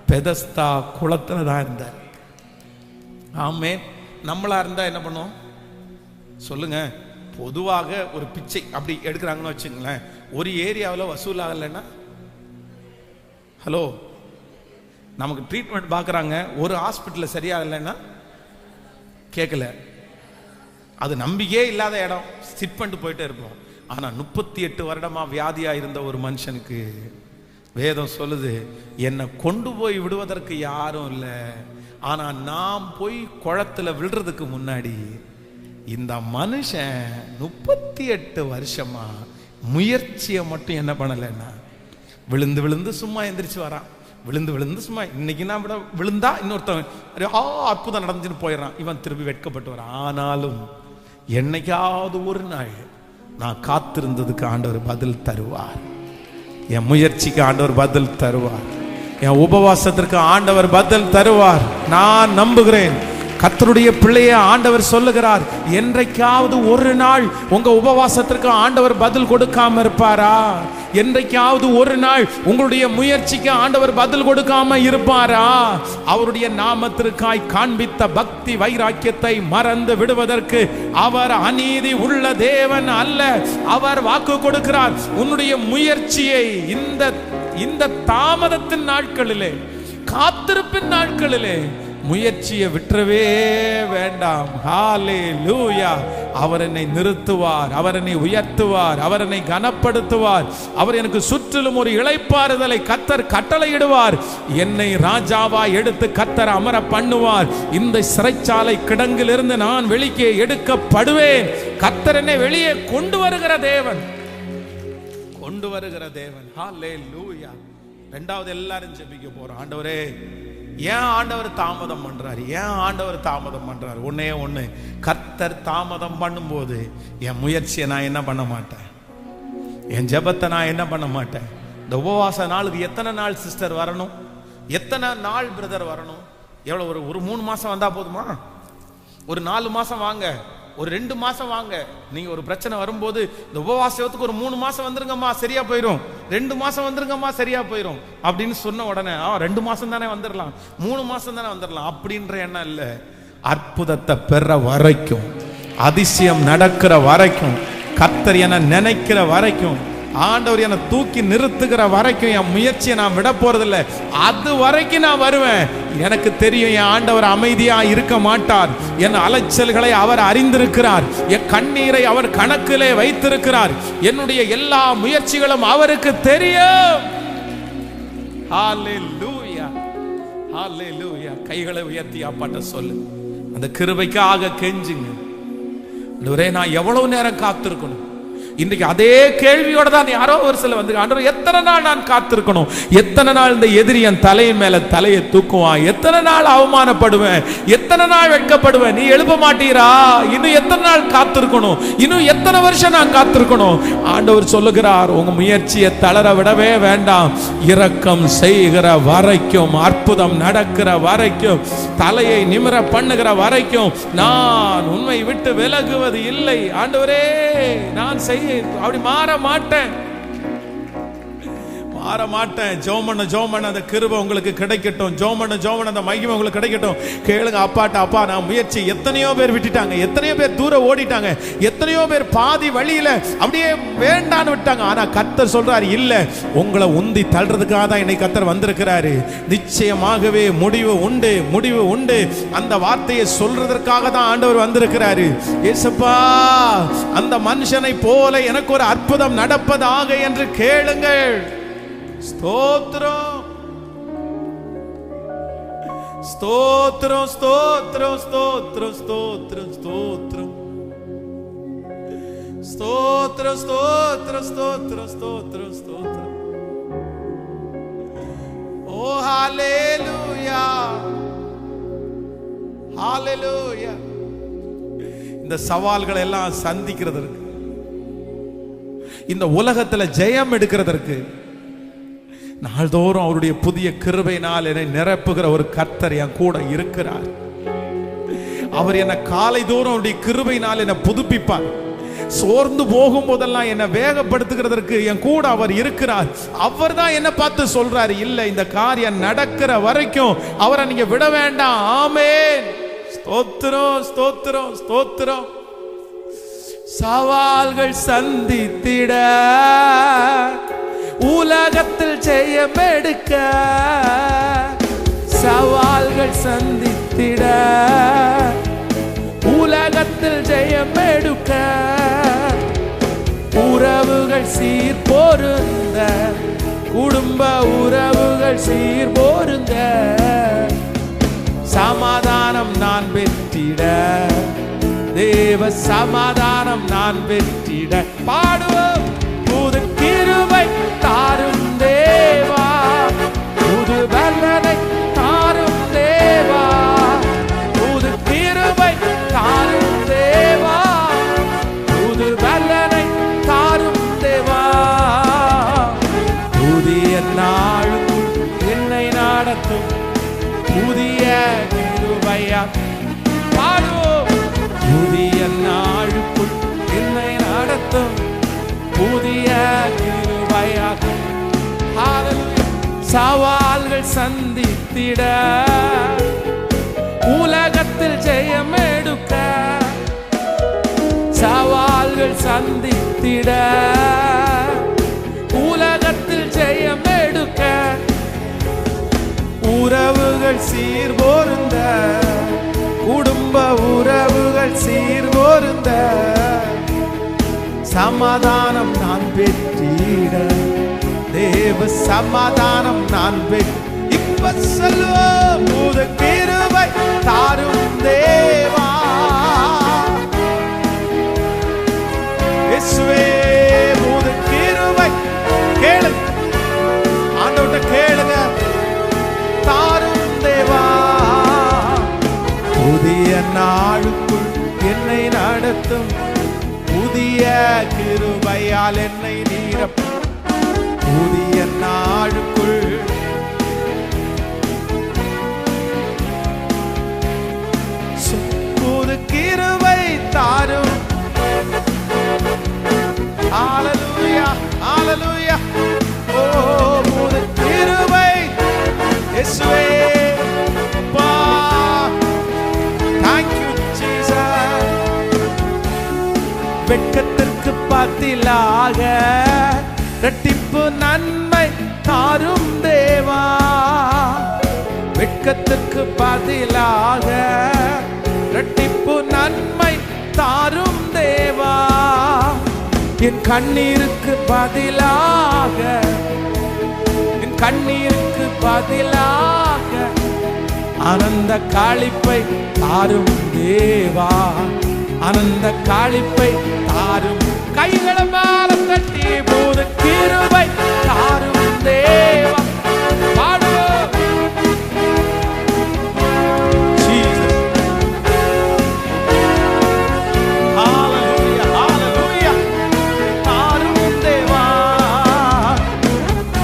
பெதஸ்தா குளத்துல தான் இருந்தார். ஆமே, நம்மளா இருந்தா என்ன பண்ணுவோம் சொல்லுங்க? பொதுவாக ஒரு பிச்சை அப்படி எடுக்கிறாங்கன்னு வச்சுங்களேன், ஒரு ஏரியாவில் வசூல் ஆகலைன்னா, ஹலோ, நமக்கு ட்ரீட்மெண்ட் பார்க்குறாங்க, ஒரு ஹாஸ்பிட்டலில் சரியாகலைன்னா கேட்கல, அது நம்பிக்கையே இல்லாத இடம், சிட் பண்ணிட்டு போயிட்டே இருப்போம். ஆனா 38 வருடமா வியாதியா இருந்த ஒரு மனுஷனுக்கு வேதம் சொல்லுது, என்னை கொண்டு போய் விடுவதற்கு யாரும் இல்லை, ஆனா நான் போய் குளத்துல விழுறதுக்கு முன்னாடி இந்த மனுஷன் 38 வருஷமா முயற்சியை மட்டும் என்ன பண்ணலைன்னா, விழுந்து விழுந்து சும்மா எந்திரிச்சு வரான், விழுந்து விழுந்து சும்மா. இன்னைக்கு நான் விழுந்தா இன்னொருத்தன் அற்புதம் நடந்துன்னு போயிடறான், இவன் திரும்பி வெட்கப்பட்டு வரான். ஆனாலும் என்னைக்காவது ஒரு நாள் நான் காத்திருந்ததுக்கு ஆண்டவர் பதில் தருவார். என் முயற்சிக்கு ஆண்டவர் பதில் தருவார். என் உபவாசத்திற்கு ஆண்டவர் பதில் தருவார். நான் நம்புகிறேன். கர்த்தருடைய பிள்ளையை ஆண்டவர் சொல்லுகிறார், என்றைக்காவது ஒரு நாள் உங்க உபவாசத்திற்கு ஆண்டவர் பதில் கொடுக்காம இருப்பாரா? என்றைக்காவது ஒரு நாள் உங்களுடைய முயற்சிக்கு ஆண்டவர் பதில் கொடுக்காம இருப்பாரா? அவருடைய நாமத்திற்காய் காண்பித்த பக்தி வைராக்கியத்தை மறந்து விடுவதற்கு அவர் அநீதி உள்ள தேவன் அல்ல. அவர் வாக்கு கொடுக்கிறார், உன்னுடைய முயற்சியை இந்த தாமதத்தின் நாட்களிலே, காத்திருப்பின் நாட்களிலே முயற்சியை விட்டுறவே வேண்டாம். ஹல்லேலூயா. அவர் என்னை நிறுத்துவார், அவர் என்னை உயர்த்துவார், அவர் என்னை கனப்படுத்துவார். அவர் எனக்கு சுற்றிலும் ஒரு இளைப்பாறுதலை கர்த்தர் கட்டளையிடுவார். என்னை ராஜாவா எடுத்து கர்த்தர் அமர பண்ணுவார். இந்த சிறைச்சாலை கிடங்கிலிருந்து நான் வெளியே எடுக்கப்படுவேன். கர்த்தர் என்னை வெளியே கொண்டு வருகிற தேவன், கொண்டு வருகிற தேவன். ஹல்லேலூயா. ரெண்டாவது எல்லாரும் ஜெபிக்க போறோம். ஆண்டவரே, ஏன் ஆண்டவர் தாமதம் பண்றாரு? ஏன் ஆண்டவர் தாமதம் பண்றாரு? ஒன்னே ஒண்ணு, கர்த்தர் தாமதம் பண்ணும்போது என் முயற்சியை நான் என்ன பண்ண மாட்டேன், என் ஜெபத்தை நான் என்ன பண்ண மாட்டேன். இந்த உபவாச நாளுக்கு எத்தனை நாள் சிஸ்டர் வரணும்? எத்தனை நாள் பிரதர் வரணும்? எவ்வளவு? ஒரு 3 மாசம் வந்தா போதுமா? ஒரு 4 மாசம் வாங்க, ஒரு 2 மாசம் வாங்க. நீங்க ஒரு பிரச்சனை வரும்போது இந்த உபவாசத்துக்கு ஒரு 3 மாசம் வந்துருங்கம்மா, சரியா போயிடும். 2 மாசம் வந்துருங்கம்மா, சரியா போயிடும் அப்படின்னு சொன்ன உடனே 2 மாசம் தானே வந்துடலாம், 3 மாசம் தானே வந்துடலாம் அப்படின்ற எண்ணம் இல்ல. அற்புதத்தை பெற வரைக்கும், அதிசயம் நடக்கிற வரைக்கும், கர்த்தர் என நினைக்கிற வரைக்கும், ஆண்டவர் என்னை தூக்கி நிறுத்துகிற வரைக்கும் என் முயற்சியை நான் விட போறதில்லை. அது வரைக்கும் நான் வருவேன். எனக்கு தெரியும், என் ஆண்டவர் அமைதியா இருக்க மாட்டார். என் அலைச்சல்களை அவர் அறிந்திருக்கிறார். என் கண்ணீரை அவர் கணக்கிலே வைத்திருக்கிறார். என்னுடைய எல்லா முயற்சிகளும் அவருக்கு தெரியும். ஹல்லேலூயா, ஹல்லேலூயா. கைகளை உயர்த்தி அப்பாட்ட சொல்லு, அந்த கிருபைக்காக கெஞ்சுங்க. ஆண்டவரே, நான் எவ்வளவு நேரம் காத்திருக்கணும்? இன்றைக்கு அதே கேள்வியோட தான் யாரோ ஒரு சில வந்து, ஆண்டவரே, எத்தனை நாள் நான் காத்திருக்கணும்? எத்தனை நாள் இந்த எதிரி என் தலையின் மேல தலையை தூக்குவான்? எத்தனை நாள் அவமானப்படுவேன்? எத்தனை நாள் வெட்கப்படுவேன்? நீ எழுப்ப மாட்டீரா? இன்னும் எத்தனை நாள் காத்திருக்கணும்? இன்னும் எத்தனை வருஷம் நான் காத்திருக்கணும்? ஆண்டவர் சொல்லுகிறார், உங்க முயற்சியை தளர விடவே வேண்டாம். இரக்கம் செய்கிற வரைக்கும், அற்புதம் நடக்கிற வரைக்கும், தலையை நிமிர பண்ணுகிற வரைக்கும் நான் உண்மை விட்டு விலகுவது இல்லை. ஆண்டவரே, நான் செய்ய அப்படி மாற மாட்டேன், மாற மாட்டேன். ஜோமன அந்த கிருபை உங்களுக்கு கிடைக்கட்டும். ஜோமன அந்த மகிமை உங்களுக்கு கிடைக்கட்டும். கேளுங்க அப்பாட்ட, அப்பா, நான் முயற்சி, எத்தனையோ பேர் விட்டுட்டாங்க, எத்தனையோ பேர் தூரம் ஓடிட்டாங்க, எத்தனையோ பேர் பாதி வழியில அப்படியே வேண்டான்னு விட்டாங்க. ஆனா கர்த்தர் சொல்றாரு, இல்ல, உங்களை உந்தி தள்ளுறதுக்காக தான் இன்னைக்கு கர்த்தர் வந்திருக்கிறாரு. நிச்சயமாகவே முடிவு உண்டு, முடிவு உண்டு. அந்த வார்த்தையை சொல்றதற்காக தான் ஆண்டவர் வந்திருக்கிறாரு. ஏசப்பா, அந்த மனுஷனை போல எனக்கு ஒரு அற்புதம் நடப்பதாக என்று கேளுங்கள். ஸ்தோத்திரம், ஸ்தோத்திரம், ஸ்தோத்திரம், ஸ்தோத்திரம், ஸ்தோத்திரம், ஸ்தோத்திரம், ஸ்தோத்திரம், ஸ்தோத்திரம், ஸ்தோத்திரம், ஸ்தோத்திரம், ஸ்தோத்திரம். ஓ ஹல்லேலூயா, ஹல்லேலூயா. இந்த சவால்களை எல்லாம் சந்திக்கிறதற்கு, இந்த உலகத்துல ஜெயம் எடுக்கிறதற்கு நாள்தோறும் அவருடைய புதிய கிருபையினால் என்னை நிரப்புகிற ஒரு கர்த்தர் என் கூட இருக்கிறார். அவர் என்னை காலை தோறும் அவருடைய கிருபையினால் என்னை புதுப்பிப்பார். சோர்ந்து போகும் போதெல்லாம் என்னை வேகப்படுத்துகிறதற்கு என் கூட அவர் இருக்கிறார். அவர் தான் என்ன பார்த்து சொல்றாரு, இல்ல, இந்த காரியம் நடக்கிற வரைக்கும் அவரை நீங்க விட வேண்டாம். ஆமென். ஸ்தோத்திரம், ஸ்தோத்திரம், ஸ்தோத்திரம். சவால்கள் சந்தித்திட, உலகத்தில் ஜெயம் எடுக்க, சவால்கள் சந்தித்திட, உலகத்தில் ஜெயம் சீர் பொருந்த, குடும்ப உறவுகள் சீர் பொருந்த, சமாதானம் நான் பெற்றிட, தேவ சமாதானம் நான் பெற்றிட பாடுவோம். புது கிருபை தாரும் தேவா, புது பலனை தாரும் தேவா, புது கிருபை தாரும் தேவா, புது பலனை தாரும் தேவா. புதிய நாளுக்குள் என்னை நடத்தும் புதிய கிருபையா பாடுவோம். புதிய நாளுக்குள் என்னை நடத்தும் புதிய கிருபையாக. சவால்கள் சந்தித்திட, உலகத்தில் ஜெயம் எடுக்க, சவால்கள் சந்தித்திட, உலகத்தில் ஜெயம் எடுக்க, உறவுகள் சீர் பொருந்த, குடும்ப உறவுகள் சீர் பொருந்த, சமாதானம் நான் பெற்றிட, தேவ சமாதானம் நான் இப்ப சொல்லுவோம். புது கிருபை தாரும் தேவா, இயேசுவே புது கிருபை. கேளுங்க, ஆண்டவர்ட்ட கேளுங்க, தாரும் தேவா. புதிய நாளுக்குள் என்னை நடத்தும் புதிய கிருபையால் என்னை நீரப்பும் புதிய நாளுக்குள். புது கிருபை தாரும். ஹல்லேலூயா, ஹல்லேலூயா. ஓ புது கிருபை இயேசுவே. Thank you Jesus. வெட்கத்திற்கு பதிலாக இரட்டிப்பு நன்மை தாரும் தேவா, வெட்கத்திற்கு பதிலாக இரட்டிப்பு நன்மை தாரும் தேவா. என் கண்ணீருக்கு பதிலாக, என் கண்ணீருக்கு பதிலாக ஆனந்த களிப்பை தாரும் தேவா, ஆனந்த களிப்பை தாரும். கைகளை மேல தட்டி புது கிருபை தாரும் தேவா பாடுவோம். ஹல்லேலூயா, ஹல்லேலூயா. தாரும் தேவா.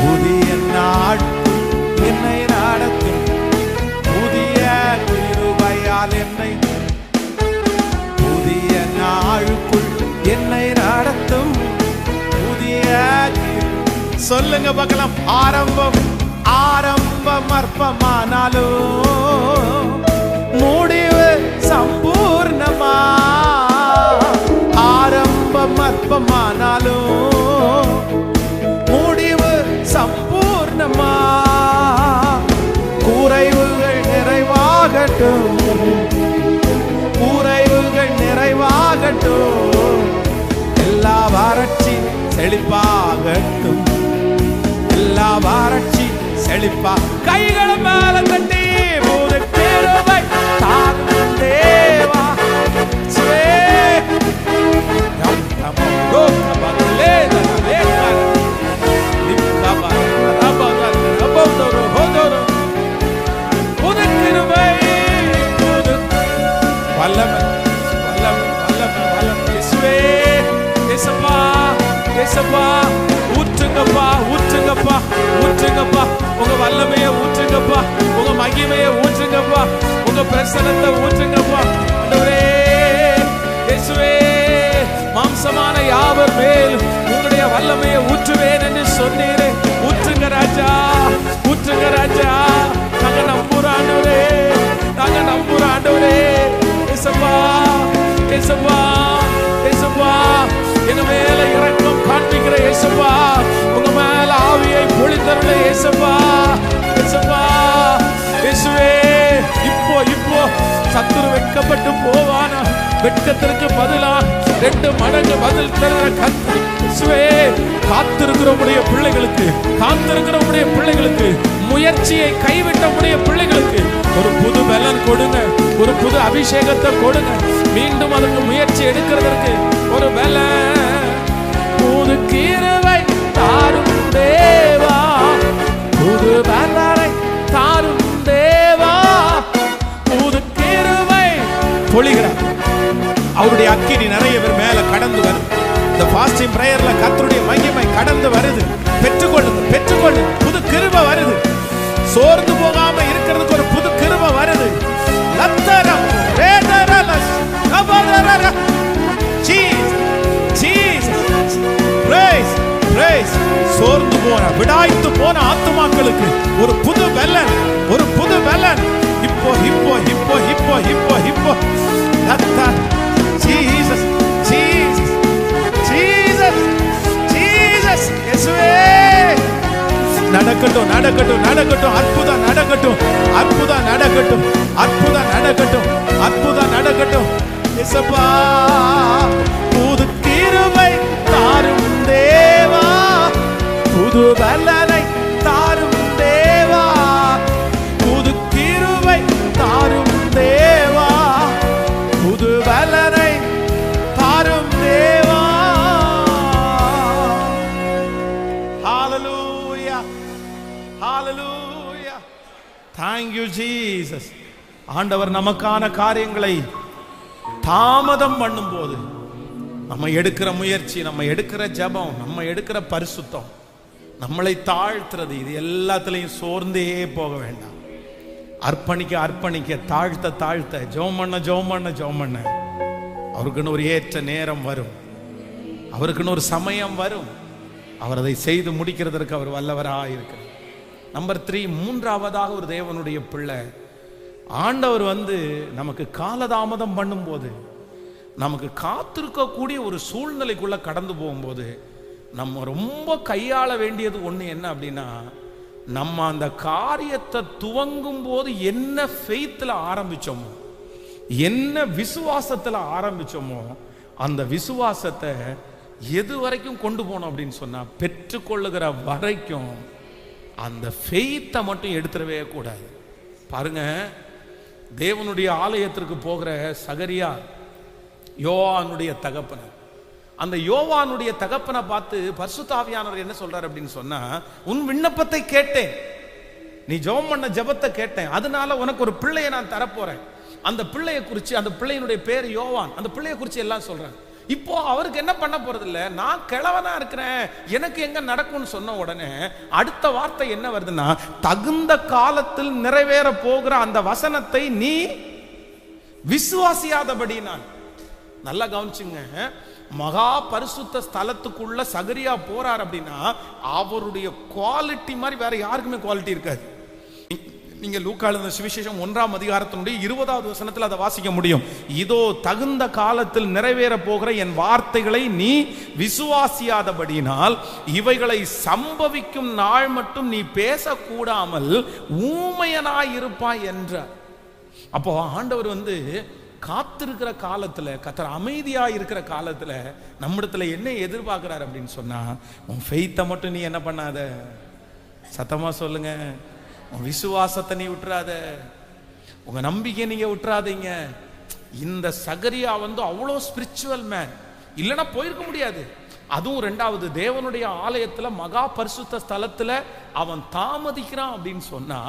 புதிய நாள் என்னை நடத்தும் புதிய கிருபையால் என்னை, புதிய நாளுக்குள் என்னை நடத்தும் புதிய. சொல்லுங்க பார்க்கலாம். ஆரம்பம் ஆரம்பம் அற்பமானாலும் முடிவு சம்பூர்ணமா, ஆரம்பம் அற்பமானாலும் முடிவு சம்பூர்ணமா. குறைவுகள் நிறைவாகட்டும், குறைவுகள் நிறைவாகட்டும், எல்லா வறட்சி செழிப்பாகட்டும், எல்லா வறட்சி செழிப்பா. கைகளை மேல தட்டி புது கிருபை தாரும் தேவா. புது கிருபை, புது வல்லமை, வல்லமை, வல்லமை, வல்லமை. இயேசுவே, இயேசப்பா, இயேசப்பா. ஊற்றுங்கப்பா, ஊற்றுங்கப்பா, ஊற்றுங்கப்பா. உங்க வல்லமையை ஊற்றுங்கப்பா, உங்க மகிமையை ஊற்றுங்கப்பா, உங்க பிரசன்னத்தை ஊற்றுங்கப்பா. ஆண்டவரே இயேசுவே, மாம்சமான யாவர் மேல் உங்களுடைய வல்லமையை ஊற்றுவேன் என்று சொன்னீரே. ஊற்றுங்க ராஜா, ஊற்றுங்க ராஜா. நாங்க நம்புறோம் ஆண்டவரே, நாங்க நம்புறோம் ஆண்டவரே. இயேசுப்பா, இயேசுப்பா, இயேசுப்பா. எங்க மேல இரக்கம் காண்பிக்கிற இயேசுப்பா, உங்க மேல ஆவியை பொழிந்தருள இயேசுப்பா, இயேசுப்பா. இயேசுவே, இப்போ இப்போ சத்துரு வெட்கப்பட்டு போவானா, வெட்கத்திற்கு பதிலாக 2 மடங்கு பதில் தருகிற கர்த்தர் இயேசுவே, காத்திருக்கிற உடைய பிள்ளைகளுக்கு, காத்திருக்கிற உடைய பிள்ளைகளுக்கு, முயற்சியை கைவிட்ட உடைய பிள்ளைகளுக்கு ஒரு புது பலன் கொடுங்க, ஒரு புது அபிஷேகத்தை கொடுங்க. மீண்டும் அதுக்கு முயற்சி எடுக்கிறதற்கு ஒரு பலன், புது கிருபை தாரும் தேவா, புது பலனை தாரும் தேவா, புது கிருபை பொழிகிறார். அவருடைய அக்கினி நிறைய பேர் மேல கடந்து வருது. இந்த ஃபாஸ்டிங் பிரேயர்ல கர்த்தருடைய மகிமை கடந்து வருது. பெற்றுக்கொள்ளுங்க, பெற்றுக்கொள்ளுங்க. புது கிருபை வருது. சோர்ந்து போகாம இருக்கிறதுக்கு ஒரு புது கிருபை வருது. லத்தரம் வேதரலஸ் கபதரர ஜீசஸ் ஜீசஸ் பிரைஸ் பிரைஸ். சோர்ந்து போன, விடாய்த்து போன ஆத்துமாக்களுக்கு ஒரு புது பலன், ஒரு புது பலன். இப்போ இப்போ இப்போ இப்போ இப்போ இப்போ லத்தர் ஜீசஸ் ஜீசஸ் ஜீசஸ் ஜீசஸ் இயேசுவே. நடக்கட்டும் நடக்கட்டும் நடக்கட்டும், அற்புதம் நடக்கட்டும், அற்புதம் நடக்கட்டும், அற்புதம் நடக்கட்டும், அற்புதம் நடக்கட்டும். இயேசுப்பா, புது கிருபை தாரும் தேவா, புது பலனை தாரும் தேவா, புது கிருபை தாரும் தேவா, புது பலனை தாரும் தேவா. ஹalleluya ஹalleluya. thank you jesus. ஆண்டவர் நமக்கான காரியங்களை தாமதம் பண்ணும்போது நம்ம எடுக்கிற முயற்சி, நம்ம எடுக்கிற ஜெபம், நம்ம எடுக்கிற பரிசுத்தம், நம்மளை தாழ்த்துறது, இது எல்லாத்துலயும் சோர்ந்தே போக வேண்டாம். அர்ப்பணிக்க அர்ப்பணிக்க, தாழ்த்த தாழ்த்த, ஜெபம் பண்ண ஜெபம் பண்ண ஜெபம் பண்ண, அவருக்குன்னு ஒரு ஏற்ற நேரம் வரும், அவருக்குன்னு ஒரு சமயம் வரும். அவர் அதை செய்து முடிக்கிறதற்கு அவர் வல்லவராக இருக்கிறார். நம்பர் 3, மூன்றாவதாக ஒரு தேவனுடைய பிள்ளை, ஆண்டவர் நமக்கு காலதாமதம் பண்ணும்போது, நமக்கு காத்திருக்கக்கூடிய ஒரு சூழ்நிலைக்குள்ள கடந்து போகும்போது நம்ம ரொம்ப கையாள வேண்டியது ஒண்ணு என்ன அப்படின்னா, நம்ம அந்த காரியத்தை துவங்கும் போது என்ன ஃபெய்த்ல ஆரம்பிச்சோமோ, என்ன விசுவாசத்துல ஆரம்பிச்சோமோ, அந்த விசுவாசத்தை எது வரைக்கும் கொண்டு போனோம் அப்படின்னு சொன்னா, பெற்றுக்கொள்ளுகிற வரைக்கும் அந்த ஃபெய்த்தை மட்டும் எடுத்துடவே கூடாது. பாருங்க, தேவனுடைய ஆலயத்திற்கு போகிற சகரியா யோவானுடைய தகப்பனர், அந்த யோவானுடைய தகப்பனை பார்த்து பரிசுத்த ஆவியானவர் என்ன சொல்றாரு அப்படின்னு சொன்னா, உன் விண்ணப்பத்தை கேட்டேன், நீ ஜெபம் பண்ண ஜெபத்தை கேட்டேன், அதனால உனக்கு ஒரு பிள்ளையை நான் தரப்போறேன். அந்த பிள்ளையை குறிச்சு, அந்த பிள்ளையினுடைய பேர் யோவான், அந்த பிள்ளையை குறிச்சு எல்லாம் சொல்றேன். இப்போ அவருக்கு என்ன பண்ண போறது இல்ல, நான் கிழவனா இருக்கிறேன், எனக்கு எங்க நடக்கும்னு சொன்ன உடனே அடுத்த வார்த்தை என்ன வருதுன்னா, தகுந்த காலத்தில் நிறைவேற போகிற அந்த வசனத்தை நீ விசுவாசியாதபடி. நான் நல்லா கவனிச்சுங்க, மகா பரிசுத்த ஸ்தலத்துக்குள்ள சகரியா போறார் அப்படின்னா அவருடைய குவாலிட்டி மாதிரி வேற யாருக்குமே குவாலிட்டி இருக்காது. நீங்க லூக்கா எழுதின சுவிசேஷம் 1ஆம் அதிகாரத்தினுடைய 20வது வசனத்தில் அதை வாசிக்க முடியும். இதோ தகுந்த காலத்தில் நிறைவேற போகிற என் வார்த்தைகளை நீ விசுவாசியாதபடியினால் இவைகளை சம்பவிக்கும் நாள் மட்டும் நீ பேசக்கூடாமல் ஊமையனாய் இருப்பாய் என்றார். அப்போ ஆண்டவர் காத்திருக்கிற காலத்துல, கர்த்தர் அமைதியா இருக்கிற காலத்துல நம்மிடத்துல என்ன எதிர்பார்க்கிறார் அப்படின்னு சொன்னா, உன் ஃபெய்த்தை மட்டும் நீ என்ன பண்ணாத, சத்தமா சொல்லுங்க, உன் விசுவாசத்தை நீ விட்டுறாத, உங்க நம்பிக்கை நீங்க விட்டுறாதீங்க. இந்த சகரியா அவ்வளோ ஸ்பிரிச்சுவல் மேன், இல்லைன்னா போயிருக்க முடியாது. அதுவும் 2வது, தேவனுடைய ஆலயத்துல மகா பரிசுத்த ஸ்தலத்துல அவன் தாமதிக்கிறான் அப்படின்னு சொன்னா,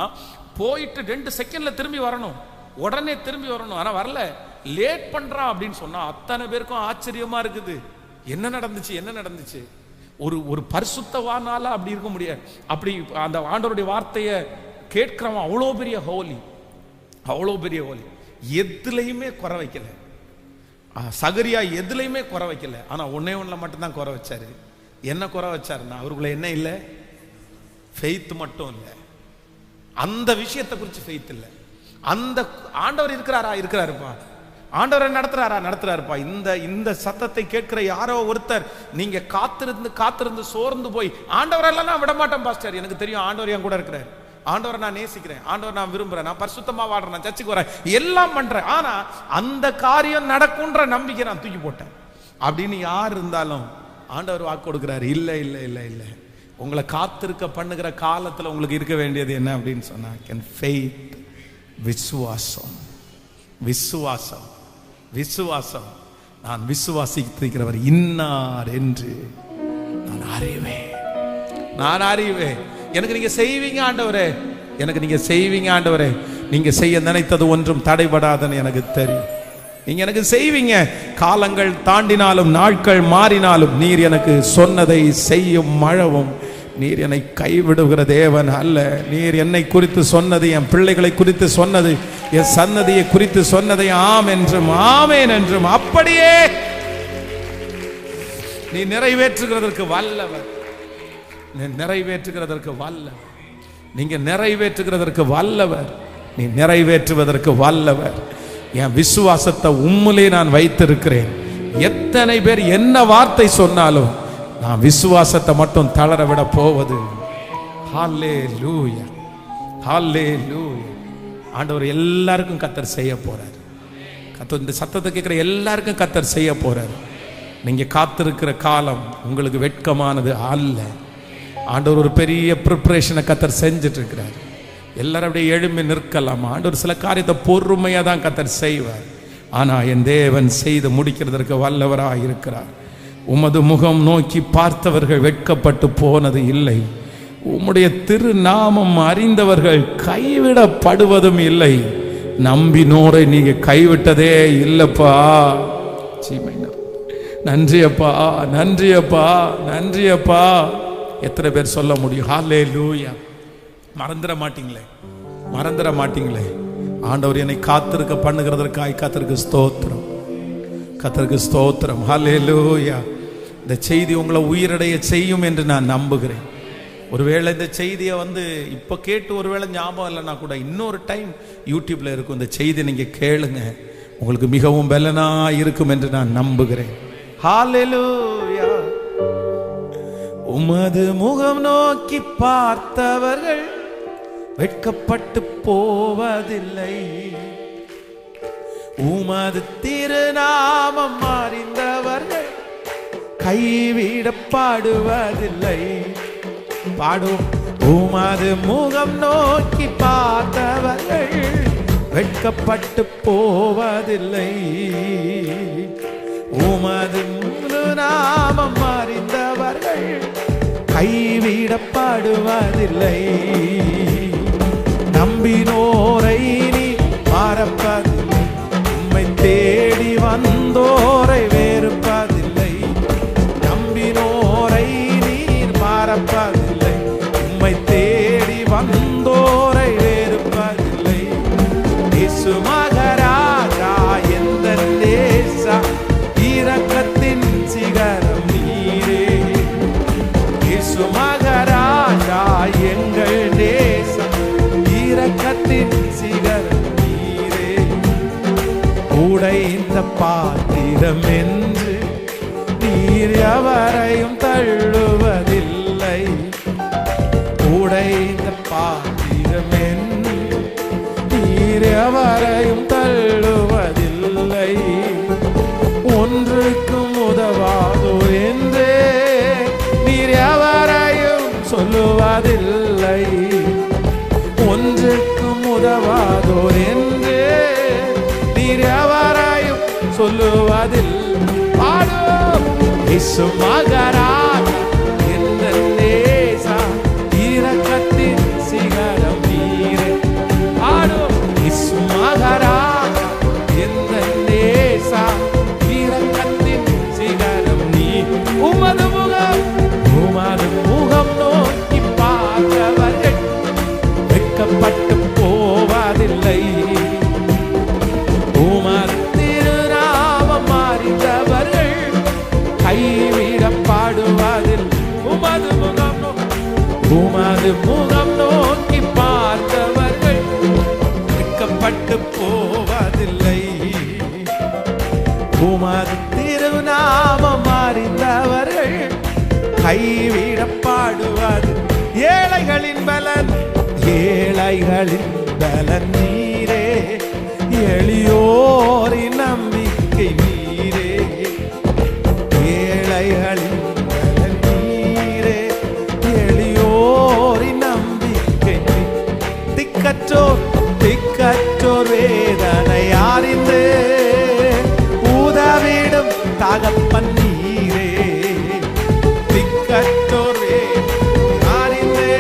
போயிட்டு 2 செகண்ட்ல திரும்பி வரணும், உடனே திரும்பி வரணும். ஆனா வரல, லேட் பண்றான் அப்படின்னு சொன்னா அத்தனை பேருக்கும் ஆச்சரியமா இருக்குது. என்ன நடந்துச்சு, என்ன நடந்துச்சு? ஒரு பரிசுத்தவானால அப்படி இருக்க முடியாது. அப்படி அந்த ஆண்டவருடைய வார்த்தையை கேட்கிறவன் அவ்வளோ பெரிய ஹோலி, அவ்வளோ பெரிய ஹோலி, எதுலையுமே குறை வைக்கல. சகரியா எதுலையுமே குறை வைக்கல. ஆனா ஒன்னே மட்டும்தான் குறை வச்சாரு. என்ன குறை வச்சாருன்னா, அவருக்குள்ள என்ன இல்லை, ஃபெய்த் மட்டும் இல்லை. அந்த விஷயத்தை குறித்து ஃபெய்த் இல்லை. அந்த ஆண்டவர் இருக்கிறாரா, இருக்கிறாருப்பா, ஆண்டவரை நடத்துறாருப்பா. இந்த சத்தத்தை கேட்கிற யாரோ ஒருத்தர், நீங்க காத்திருந்து சோர்ந்து போய், ஆண்டவரெல்லாம் நான் விட மாட்டேன் பாஸ்டர், எனக்கு தெரியும் ஆண்டவர் என் கூட இருக்கிறார், ஆண்டவரை நான் நேசிக்கிறேன், ஆண்டவர் நான் விரும்புறேன், நான் பரிசுத்தமா வாழ்றேன், நான் சர்ச்சுக்கு வரேன், எல்லாம் பண்றேன், ஆனா அந்த காரியம் நடக்கும்ன்ற நம்பிக்கை நான் தூக்கி போட்டேன் அப்படின்னு யார் இருந்தாலும் ஆண்டவர் வாக்கு கொடுக்கிறாரு, இல்ல இல்ல இல்ல இல்ல, உங்களை காத்திருக்க பண்ணுகிற காலத்துல உங்களுக்கு இருக்க வேண்டியது என்ன அப்படின்னு சொன்னா, ஃபெய்த், விசுவாசம். விசுவாசம், விசுவாசம். நான் விசுவாசித்திருக்கிறவர் இன்னார் என்று நான் அறிவேன், நான் அறிவேன். எனக்கு நீங்க செய்வீங்க ஆண்டவரே, எனக்கு நீங்க செய்வீங்க ஆண்டவரே, நீங்க செய்ய நினைத்தது ஒன்றும் தடைபடாதுன்னு எனக்கு தெரியும். நீங்க எனக்கு செய்வீங்க. காலங்கள் தாண்டினாலும் நாட்கள் மாறினாலும் நீர் எனக்கு சொன்னதை செய்யும் மழவும். நீர் என்னை கைவிடுகிற தேவன் அல்ல. நீர் என்னை குறித்து சொன்னது, என் பிள்ளைகளை குறித்து சொன்னது, என் சன்னதியை குறித்து சொன்னதை ஆம் என்றும் ஆமேன் என்றும் அப்படியே நீ நிறைவேற்றுகிறதற்கு வல்லவர். நிறைவேற்றுகிறதற்கு வல்லவர். நீங்க நிறைவேற்றுகிறதற்கு வல்லவர். நீ நிறைவேற்றுவதற்கு வல்லவர். என் விசுவாசத்தை உம்மிலே நான் வைத்திருக்கிறேன். எத்தனை பேர் என்ன வார்த்தை சொன்னாலும் நான் விசுவாசத்தை மட்டும் தளர விட போவது. ஹல்லேலூயா, ஹல்லேலூயா. ஆண்டவர் எல்லாருக்கும் கர்த்தர் செய்ய போறார். கர்த்தர் இந்த சத்தத்தை கேட்கிற எல்லாருக்கும் கர்த்தர் செய்ய போறார். நீங்க காத்திருக்கிற காலம் உங்களுக்கு வெட்கமானது அல்ல. ஆண்டவர் ஒரு பெரிய ப்ரிப்பரேஷனை கர்த்தர் செஞ்சுட்டு இருக்கிறார். எல்லாரும் அப்படியே எழும்பி நிற்கலாம். ஆண்டவர் சில காரியத்தை பொறுமையா தான் கர்த்தர் செய்வார். ஆனா என் தேவன் செய்து முடிக்கிறதற்கு வல்லவராக இருக்கிறார். உமது முகம் நோக்கி பார்த்தவர்கள் வெட்கப்பட்டு போனது இல்லை. உம்முடைய திருநாமம் அறிந்தவர்கள் கைவிடப்படுவதும் இல்லை. நம்பினோரை நீங்க கைவிட்டதே இல்லப்பா. நன்றி அப்பா, நன்றி அப்பா, நன்றி அப்பா. எத்தனை பேர் சொல்ல முடியும்? ஹல்லேலூயா. மறந்துட மாட்டீங்களே, மறந்துட மாட்டீங்களே. ஆண்டவர் என்னை காத்திருக்க பண்ணுகிறதற்காய் கர்த்தருக்கு ஸ்தோத்திரம், கர்த்தருக்கு ஸ்தோத்திரம். ஹல்லேலூயா. இந்த செய்தி உங்களை உயிரடைய செய்யும் என்று நான் நம்புகிறேன். ஒருவேளை இந்த செய்தியை இப்போ கேட்டு ஒருவேளை ஞாபகம் இல்லைன்னா கூட இன்னொரு டைம் யூடியூப்ல இருக்கும். இந்த செய்தி நீங்க கேளுங்க, உங்களுக்கு மிகவும் பலனா இருக்கும் என்று நான் நம்புகிறேன். ஹல்லேலூயா. உமது முகம் நோக்கி பார்த்தவர்கள் வெட்கப்பட்டு போவதில்லை. உமது திருநாமம் அறிந்தவர்கள் கைவிடப்படுவதில்லை. பாடும். உமது முகம் நோக்கி பார்த்தவர்கள் வெட்கப்பட்டு போவதில்லை. உமது நாமம் அறிந்தவர்கள் கைவிடப்படுவதில்லை. நம்பினோரை நீ மறப்பதில்லை. உம்மை தேடி வந்தோரை வெறுப்பதில்லை. நம்பினோரை நீர் மறப்பதில்லை. உம்மை தேடி வந்தோரை வெறுப்பதில்லை. இயேசு மகராஜா எந்த நேசா, இரக்கத்தின் சிகரம் நீரே. இயேசு மகராஜா எங்கள் நேசா, இரக்கத்தின் சிகரம் நீரே. உடைந்த பாத்திரம் என்று நீர் எவரையும் தள்ளுவதில்லை. உடைந்த பாத்திரம் என்று நீர் எவரையும் தள்ளுவதில்லை. ஒன்றுக்கும் உதவாதோ என்றே நீர் எவரையும் சொல்லுவதில்லை. ஒன்றுக்கும் உதவாதோ என்றே நீர் எவரையும் சொல்லுவதில்லை. இயேசு மகராஜா எந்த நேசா, இரக்கத்தின் சிகரம் நீரே. இயேசு மகராஜா எந்த நேசா, இரக்கத்தின் சிகரம் நீ. உமது முகம், உமது முகம் நோக்கி பார்த்தவர்கள் வெட்கப்பட்டு போவதில்லை. உமது திருநாமம் அறிந்தவர்கள் கைவிடப்படுவதில். உமது முகம், உமது முகம் நோக்கி பார்த்தவர்கள் வெட்கப்பட்டு போவதில்லை. உமது திருநாமம் அறிந்தவர்கள் கைவிடப்படுவது. ஏழைகளின் பலன், ஏழைகளின் பலன் நீரே, எளியோரின் நம்பிக்கை நீரே. ஏழைகளின் பலன் நீரே, எளியோரின் நம்பிக்கை. திக்கற்றோர் திக்கற்றோர் வேதனை அறிந்து உதவிடும் தகப்பன் நீரே. திக்கற்றோர் வேதனை அறிந்து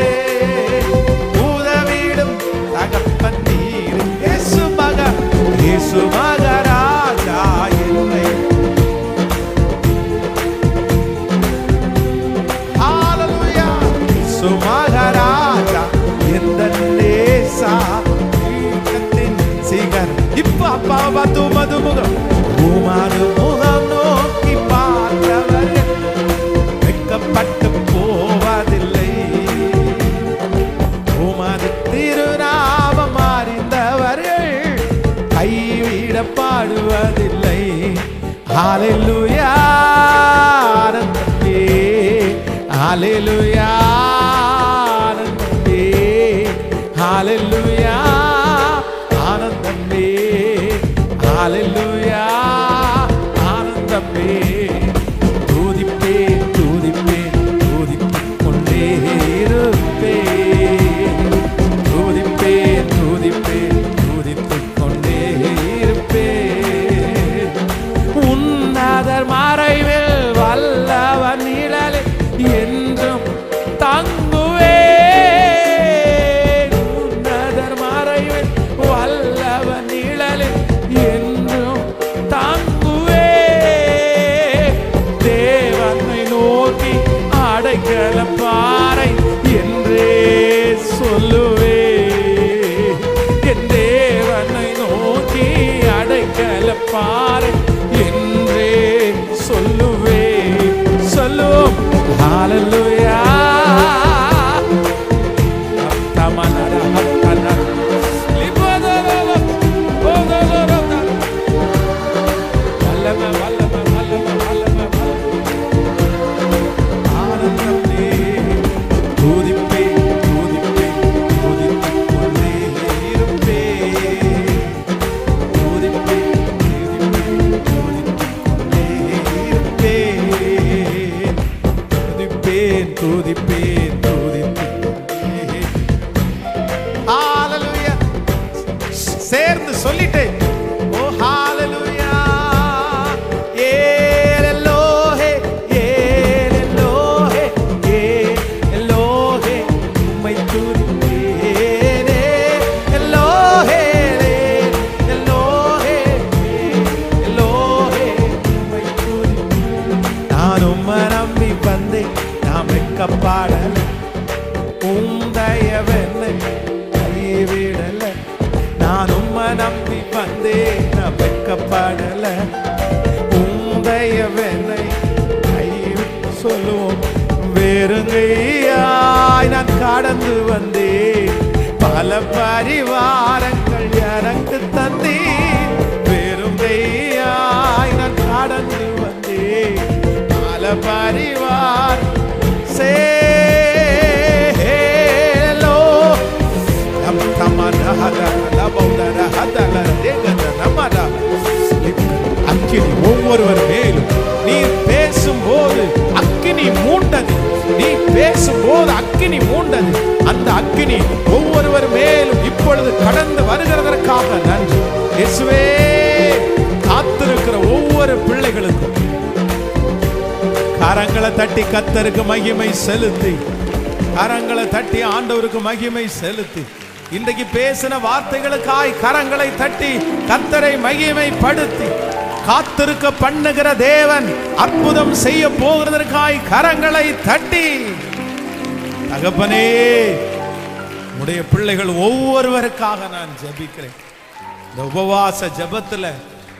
உதவிடும் தகப்பன் நீரே. இயேசு மகராஜா என்னை ஹalleluya. இயேசு மகராஜா எந்த நேசா சிகர். இப்ப அப்பா மது முகம் உமது முகம் நோக்கி பார்த்தவர்கள் வெட்கப்பட்டு போவதில்லை. உமது திருநாமம் அறிந்தவர்கள் கைவிடப்படுவதில்லை. ஹalleluya ஆனந்தமே, ஹalleluya ஆனந்தமே, ஹalleluya ஆனந்தமே, ஹalleluya ஆனந்தமே. துதிப்பேன் துதிப்பேன் துதித்துக் கொண்டே இருப்பேன். துதிப்பேன் துதிப்பேன் துதித்துக் கொண்டே இருப்பேன். உன்னதர் மறைவில் வல்லவன் நிழலில் என்றும் தங்குவேன். உன்னதர் மறைவில் வல்லவன் நிழலில் என்றும் தங்குவேன். தேவனை நோக்கி அடைக்கல பாறை என்றே சொல்லுவேன். என் தேவனை நோக்கி அடைக்கல பாறை என்றே சொல்லுவேன். சொல்லுவோம் ஹalleluya. துதிப்பேன் துதிப்பேன். ஹalleluya. சேர்ந்து சொல்லிட்டேன். ஓ ஹalleluya. எலோஹே எலோஹே எலோஹே உம்மை துதிப்பேனே. எலோஹே எலோஹே எலோஹே உம்மை துதிப்பேன். நான் உம்மை நம்பி வந்தேன், நான் வெட்கப்படல. உந்தயவென்னை கைவிடல. நான் உம்மை நம்பி வந்தேன், நான் வெட்கப்படல. உந்தயவென்னை கைவிட. சொல்லுவோம் வெறுங்கையாய் நான் கடந்து வந்தேன். பல பரிவாரங்கள் எனக்கு தந்தேன். வெறுங்கையாய் நான் கடந்து வந்தேன். பல பரிவார் சேலோ நம் தமனஹதா லபௌதரஹதல தேகத நமரா. அக்கினி ஒவ்வொருவர் மேலும் நீர் பேசும்போது அக்கினி மூண்டது. நீ பேசும்போது அக்கினி மூண்டது. அந்த அக்கினி ஒவ்வொருவர் மேலும் இப்பொழுது கடந்து வருகிறதற்காக நன்றி இயேசுவே. காத்திருக்கிற ஒவ்வொரு பிள்ளைகளுக்கும் கரங்களை தட்டி கர்த்தருக்கு மகிமை செலுத்தி, கரங்களை தட்டி ஆண்டவருக்கு மகிமை செலுத்தி, இன்றைக்கு பேசின வார்த்தைகளுக்காய் கரங்களை தட்டி கர்த்தரை மகிமைப்படுத்தி, காத்திருக்க பண்ணுகிற தேவன் அற்புதம் செய்ய போகிறதற்காய் கரங்களை தட்டி, தகப்பனே உடைய பிள்ளைகள் ஒவ்வொருவருக்காக நான் ஜெபிக்கிறேன். இந்த உபவாச ஜெபத்துல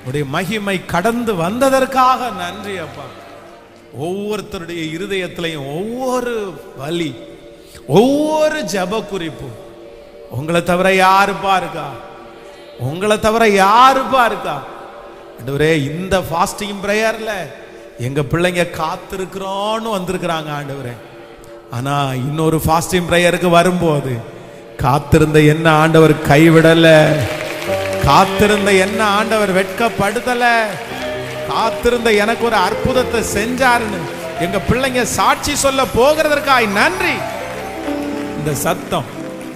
உடைய மகிமை கடந்து வந்ததற்காக நன்றி அப்பா. ஒவ்வொருத்தருடைய இருதயத்திலையும் ஒவ்வொரு வலி, ஒவ்வொரு ஜெப குறிப்பு உங்களை தவிர யாருப்பா இருக்கா? உங்களை தவிர யாருப்பா இருக்கா? ஆண்டவரே, இந்த ஃபாஸ்டிங் பிரேயர்ல எங்க பிள்ளைங்க காத்திருக்கிறோன்னு வந்திருக்கிறாங்க ஆண்டவரே. ஆனா இன்னொரு ஃபாஸ்டிங் பிரேயருக்கு வரும்போது காத்திருந்த என்ன ஆண்டவர் கைவிடல, காத்திருந்த என்ன ஆண்டவர் வெட்கப்படுத்தல, காத்திருந்த எனக்கு ஒரு அற்புதத்தை செஞ்சாருன்னு எங்க பிள்ளைங்க சாட்சி சொல்ல போகிறதற்காய் நன்றி. இந்த சத்தம்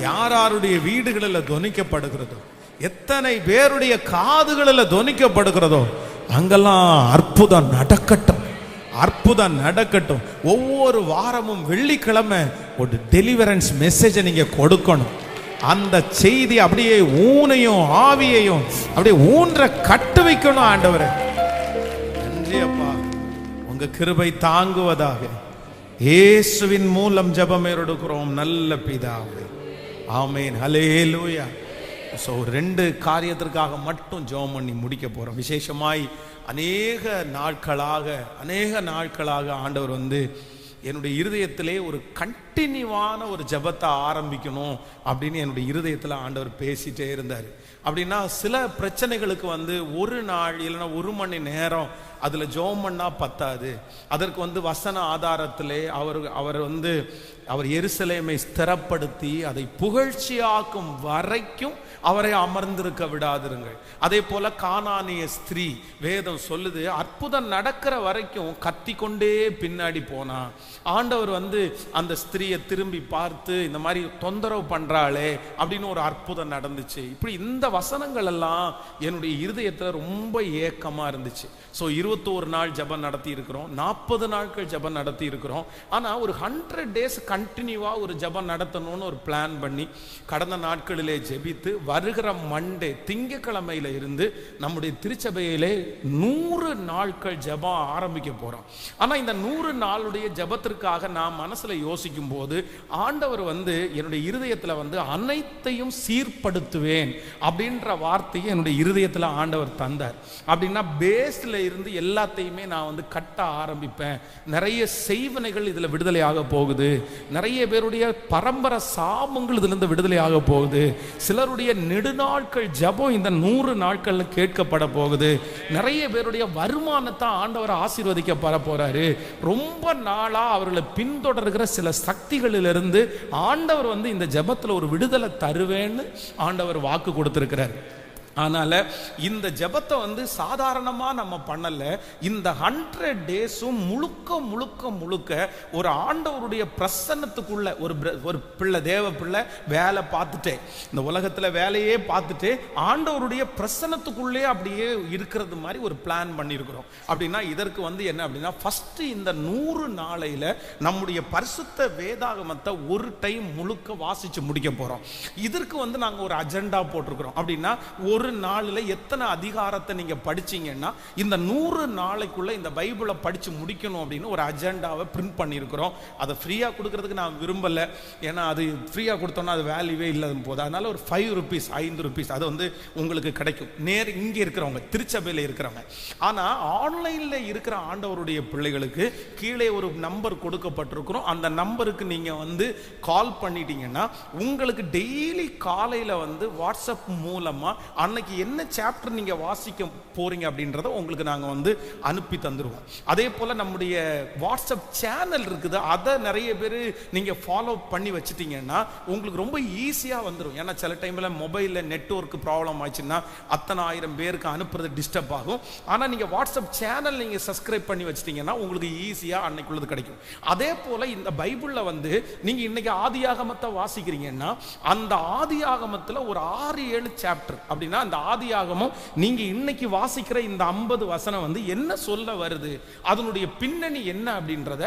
யாருடைய வீடுகளில் தொனிக்கப்படுகிறதோ, எத்தனை பேருடைய காதுகளில் தொனிக்கப்படுகிறதோ அங்கெல்லாம் அற்புதம் நடக்கட்டும், அற்புதம் நடக்கட்டும். ஒவ்வொரு வாரமும் வெள்ளிக்கிழமை ஒரு டெலிவரன்ஸ் மெசேஜை நீங்க கொடுக்கணும். அந்த செய்தி அப்படியே ஊனையும் ஆவியையும் அப்படியே ஊன்ற கட்டு வைக்கணும். ஆண்டவரே நன்றி அப்பா, உங்க கிருபை தாங்குவதாக. இயேசுவின் மூலம் ஜெபம் எடுக்கிறோம் நல்ல பிதாவே, ஆமென், ஹல்லேலூயா. ஸோ 2 காரியத்திற்காக மட்டும் ஜெபம் பண்ணி முடிக்க போறோம். விசேஷமாய் அநேக நாட்களாக ஆண்டவர் என்னுடைய இருதயத்திலே ஒரு கண்டினியூவான ஒரு ஜெபத்தை ஆரம்பிக்கணும் அப்படின்னு என்னுடைய இருதயத்தில் ஆண்டவர் பேசிட்டே இருந்தார். அப்படின்னா சில பிரச்சனைகளுக்கு ஒரு நாள் இல்லைன்னா 1 மணி நேரம் அதில் ஜெபம் பண்ணா பத்தாது. அதற்கு வசன ஆதாரத்திலே அவர் எருசலேமை ஸ்திரப்படுத்தி அதை புகழ்ச்சியாக்கும் வரைக்கும் அவரை அமர்ந்திருக்க விடாதிருங்கள். அதே போல கானானிய ஸ்திரீ வேதம் சொல்லுது, அற்புதம் நடக்கிற வரைக்கும் கத்தி கொண்டே பின்னாடி போனா. ஆண்டவர் அந்த ஸ்திரீயை திரும்பி பார்த்து இந்த மாதிரி தொந்தரவு பண்றாளே அப்படின்னு ஒரு அற்புதம் நடந்துச்சு. இப்படி இந்த வசனங்கள் எல்லாம் என்னுடைய இருதயத்துல ரொம்ப ஏக்கமா இருந்துச்சு. ஸோ 21 நாள் ஜெபம் நடத்தி இருக்கிறோம், 40 நாட்கள் ஜெபம் நடத்தி இருக்கிறோம். ஆனா ஒரு 100 days கண்டினியூவா ஒரு ஜெபம் நடத்தணும்னு ஒரு பிளான் பண்ணி கடந்த நாட்களிலே ஜெபித்து வருகிற மண்டே திங்கட்கிழமையில இருந்து நம்முடைய திருச்சபையிலே 100 நாட்கள் ஜெபம் ஆரம்பிக்க போறோம். ஆனா இந்த 100 நாளுடைய ஜெபத்திற்காக நான் மனசுல யோசிக்கும் போது ஆண்டவர் என்னுடைய இருதயத்துல அனைத்தையும் சீர்படுத்துவேன் அப்படின்ற வார்த்தையை என்னுடைய இருதயத்துல ஆண்டவர் தந்தார். அப்படின்னா பேஸ்ல இருந்து எல்லாத்தையுமே நான் கட்ட ஆரம்பிப்பேன். நிறைய செய்வனைகள் இதுல விடுதலையாக போகுது, நிறைய பேருடைய பரம்பரை சாபங்கள் இதுல இருந்து விடுதலையாக போகுது, சிலருடைய நெடுநாட்கள் ஜெபம் இந்த 100 நாட்கள்ல கேட்கப்பட போகுது, நிறைய பேருடைய வருமானத்தை ஆண்டவர் ஆசீர்வதிக்கப்பட போறாரு. ரொம்ப நாளா அவர்களை பின்தொடர்கிற சில சக்திகளிலிருந்து ஆண்டவர் இந்த ஜெபத்துல ஒரு விடுதலை தருவேன்னு ஆண்டவர் வாக்கு கொடுத்திருக்கிறார். அதனால இந்த ஜெபத்தை சாதாரணமா நம்ம பண்ணல. இந்த 100 டேஸும் முழுக்க ஒரு ஆண்டவருடைய பிரசன்னத்துக்குள்ள ஒரு பிள்ளை, தேவ பிள்ளை வேலை பார்த்துட்டே, இந்த உலகத்துல வேலையே பார்த்துட்டு ஆண்டவருடைய பிரசன்னத்துக்குள்ளே அப்படியே இருக்கிறது மாதிரி ஒரு பிளான் பண்ணியிருக்கிறோம். அப்படின்னா இதற்கு என்ன அப்படின்னா, ஃபர்ஸ்ட் இந்த 100 நாளையில நம்முடைய பரிசுத்த வேதாகமத்தை ஒரு டைம் முழுக்க வாசிச்சு முடிக்க போறோம். இதற்கு நாங்க ஒரு அஜெண்டா போட்டிருக்கிறோம். அப்படின்னா ஒரு நாளில் எத்தனை அதிகாரத்தை நீங்க படிச்சீங்கன்னா இந்த 100 நாளைக்குள்ள இந்த பைபிளை படிச்சு முடிக்கணும் அப்படின்னு ஒரு அஜெண்டாவை பிரிண்ட் பண்ணியிருக்கிறோம். அதை ஃப்ரீயா கொடுக்கறதுக்கு நான் விரும்பல, ஏன்னா அது ஃப்ரீயா கொடுத்தோம்னா அது வேல்யூவே இல்லாத போது. அதனால ஒரு 5 rupees 5 rupees அது உங்களுக்கு கிடைக்கும், நேர் இங்க இருக்கிறவங்க, திருச்சபையில் இருக்கிறவங்க. ஆனா ஆன்லைன்ல இருக்கிற ஆண்டவருடைய பிள்ளைகளுக்கு கீழே ஒரு நம்பர் கொடுக்கப்பட்டிருக்கிறோம். அந்த நம்பருக்கு நீங்க கால் பண்ணிட்டீங்கன்னா உங்களுக்கு டெய்லி காலையில வாட்ஸ்அப் மூலமா அன்னைக்கு என்ன சாப்டர் நீங்க வாசிக்க போறீங்க அப்படின்றத உங்களுக்கு நாங்க அனுப்பி தந்துருவோம். அதே போல நம்முடைய வாட்ஸ்அப் சேனல் இருக்குது, அதை நிறைய பேர் நீங்க ஃபாலோ பண்ணி வச்சிட்டீங்கன்னா உங்களுக்கு ரொம்ப ஈஸியா வந்துடும். ஏன்னா சில டைம்ல மொபைல்ல நெட்வொர்க் ப்ராப்ளம் ஆச்சுன்னா அத்தனை 1000 பேருக்கு அனுப்புறது டிஸ்டர்ப் ஆகும். ஆனா நீங்க வாட்ஸ்அப் சேனல் நீங்க சப்ஸ்கிரைப் பண்ணி வச்சிட்டீங்கன்னா உங்களுக்கு ஈஸியா அன்னைக்குள்ளது கிடைக்கும். அதே போல இந்த பைபிள்ல நீங்க இன்னைக்கு ஆதியாகமத்தை வாசிக்கிறீங்கன்னா அந்த ஆதியாகமத்துல ஒரு 6-7 சாப்டர். அப்படின்னா அந்த ஆதியாகமம் நீங்க இன்னைக்கு வாசிக்கிற இந்த 50 வசனம் என்ன சொல்ல வருது, அதனுடைய பின்னணி என்ன அப்படின்றத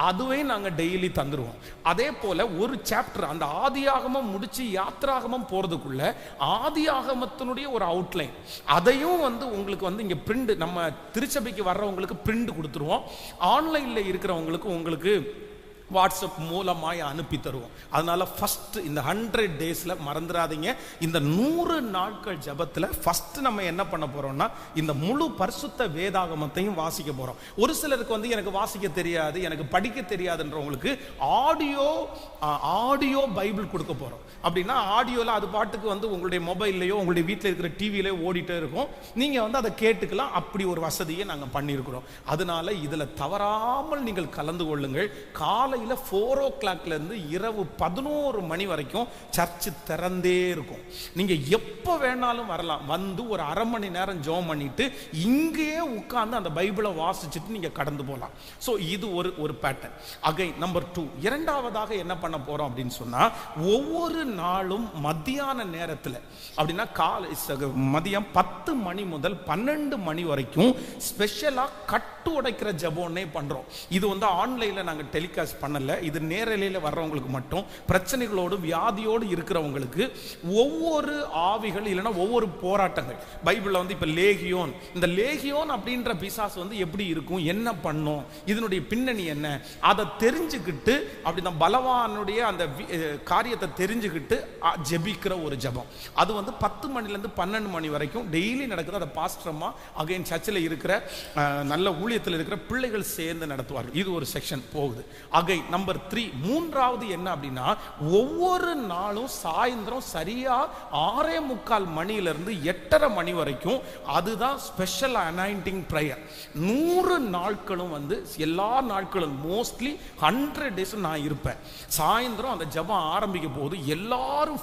அதுவே நாங்க டெய்லி தந்துருவோம். அதே போல ஒரு சாப்டர் அந்த ஆதியாகமம் முடிச்சு யாத்ராகமம் போறதுக்குள்ள ஆதியாகமத்தினுடைய ஒரு அவுட்லைன் அதையும் உங்களுக்கு இங்க பிரிண்ட், நம்ம திருச்சபைக்கு வர்றவங்களுக்கு பிரிண்ட் கொடுத்துருவோம். ஆன்லைன்ல இருக்கிறவங்களுக்கு உங்களுக்கு வாட்ஸ்அப் மூலமாய் அனுப்பி தருவோம். அதனால ஃபர்ஸ்ட் இந்த 100 டேஸ்ல மறந்துடாதீங்க, இந்த 100 நாட்கள் ஜெபத்துல ஃபர்ஸ்ட் நம்ம என்ன பண்ண போறோம்னா இந்த முழு பரிசுத்த வேதாகமத்தையும் வாசிக்க போறோம். ஒரு சிலருக்கு எனக்கு வாசிக்க தெரியாது, எனக்கு படிக்க தெரியாதுன்றவங்களுக்கு ஆடியோ பைபிள் கொடுக்க போறோம். அப்படின்னா ஆடியோல அது பாட்டுக்கு உங்களுடைய மொபைல்லையோ உங்களுடைய வீட்டில் இருக்கிற டிவிலையோ ஓடிட்டே இருக்கும், நீங்க அதை கேட்டுக்கலாம். அப்படி ஒரு வசதியை நாங்கள் பண்ணியிருக்கிறோம். அதனால இதுல தவறாமல் நீங்கள் கலந்து கொள்ளுங்கள். காலை காலையில் 4 o'clock இருந்து இரவு 11 மணி வரைக்கும் சர்ச்சு திறந்தே இருக்கும். நீங்க எப்போ வேணாலும் வரலாம், வந்து ஒரு அரை மணி நேரம் ஜெபம் பண்ணிட்டு இங்கேயே உட்கார்ந்து அந்த பைபிளை வாசிச்சுட்டு நீங்க கடந்து போகலாம். ஸோ இது ஒரு பேட்டர்ன். அகைன் நம்பர் 2, இரண்டாவதாக என்ன பண்ண போறோம் அப்படின்னு சொன்னா, ஒவ்வொரு நாளும் மத்தியான நேரத்தில் அப்படின்னா மதியம் 10 மணி முதல் 12 மணி வரைக்கும் ஸ்பெஷலா கட்டு உடைக்கிற ஜெபம்னே பண்றோம். இது வந்து ஆன்லைன்ல நாங்க டெலிகாஸ்ட் பண்ணல, இது நேரலையில வர்றவங்களுக்கு மட்டும், பிரச்சனைகளோடு வியாதியோடு இருக்கிறவங்களுக்கு. ஒவ்வொரு ஆவிகள் இல்லைன்னா ஒவ்வொரு போராட்டங்கள் பைபிள்ல வந்து இப்ப லேகியோன், இந்த லேகியோன் அப்படின்ற பிசாசு வந்து எப்படி இருக்கும், என்ன பண்ணும், இதனுடைய பின்னணி என்ன, அதை தெரிஞ்சுக்கிட்டு அப்படின்னா பலவானுடைய அந்த காரியத்தை தெரிஞ்சுக்கிட்டு ஜெபிக்கிற ஒரு ஜெபம். அது வந்து 10 மணிலேருந்து 12 மணி வரைக்கும் டெய்லி நடக்குது. அதை பாஸ்டர்மா அகைன் சர்ச்சில் இருக்கிற நல்ல ஊழியத்தில் இருக்கிற பிள்ளைகள் சேர்ந்து நடத்துவார்கள். இது ஒரு செக்ஷன் போகுது. அகைன் நம்பர் 3, மூன்றாவது என்ன அப்படின்னா, ஒவ்வொரு நாளும் சாயந்தரம் சரியா 6:45 மணியிலிருந்து 8:30 மணி வரைக்கும் அதுதான் ஸ்பெஷல் அனாயிண்டிங் பிரேயர். 100 நாட்களும் வந்து எல்லா நாட்களும் மோஸ்ட்லி 100 days நான் இருப்பேன். சாயந்தரம் அந்த ஜெபம் ஆரம்பிக்க போது எல்லாரும்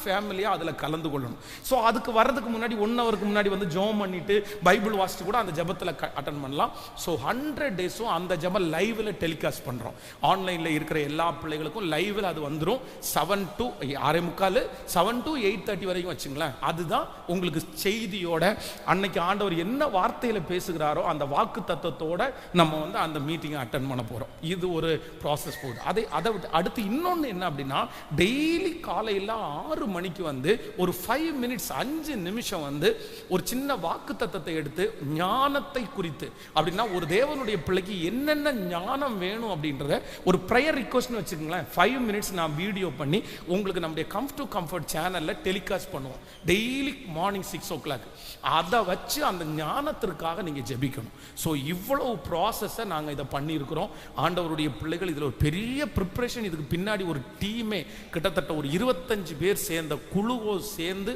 ஃபேமிலியா அதுல கலந்து கொள்ளணும். ஸோ அதுக்கு வர்றதுக்கு முன்னாடி 1 ஹவருக்கு முன்னாடி வந்து ஜெபம் பண்ணிட்டு பைபிள் வாசிட்டு கூட அந்த ஜெபத்தில் அட்டன் பண்ணலாம். ஸோ 100 days-ம் அந்த ஜெபம் லைவ்ல டெலிகாஸ்ட் பண்றோம். ஆன்லைன்ல இருக்கிற எல்லா பிள்ளைகளுக்கும் லைவ்ல அது வந்துடும். 7 to 6:45, 7 to 8:30 வரைக்கும் வச்சுங்களேன். அதுதான் உங்களுக்கு செய்தியோட அன்னைக்கு ஆண்டவர் என்ன வார்த்தையில பேசுகிறாரோ அந்த வாக்கு தத்துவத்தோட நம்ம வந்து அந்த மீட்டிங்கை அட்டன் பண்ண போறோம். இது ஒரு ப்ராசஸ் போகுது. அதை அடுத்து இன்னொன்று என்ன அப்படின்னா, டெய்லி காலையில் 6 மணிக்கு வந்து ஒரு 5 minutes 5 நிமிஷம் வந்து ஒரு சின்ன வாக்கு தத்தத்தை எடுத்து ஞானத்தை குறித்து அப்படின்னா ஒரு தேவனுடைய பிள்ளைக்கு என்னென்ன ஞானம் வேணும் அப்படின்றத ஒரு ப்ரேயர் ரிக்வெஸ்ட்னு வச்சுக்கோங்களேன். 5 minutes நான் வீடியோ பண்ணி உங்களுக்கு நம்முடைய கம் டு கம்ஃபர்ட் சேனல்ல டெலிகாஸ்ட் பண்ணுவோம் டெய்லி மார்னிங் 6 o'clock. அதை வச்சு அந்த ஞானத்திற்காக நீங்க ஜெபிக்கணும். ஸோ இவ்வளவு ப்ராசஸை நாங்கள் இதை பண்ணியிருக்கிறோம். ஆண்டவருடைய பிள்ளைகள் இதில் ஒரு பெரிய ப்ரிப்பரேஷன், இதுக்கு பின்னாடி ஒரு டீமே கிட்டத்தட்ட ஒரு 25 பேர் சேர்ந்த குழுவோ சேர்ந்து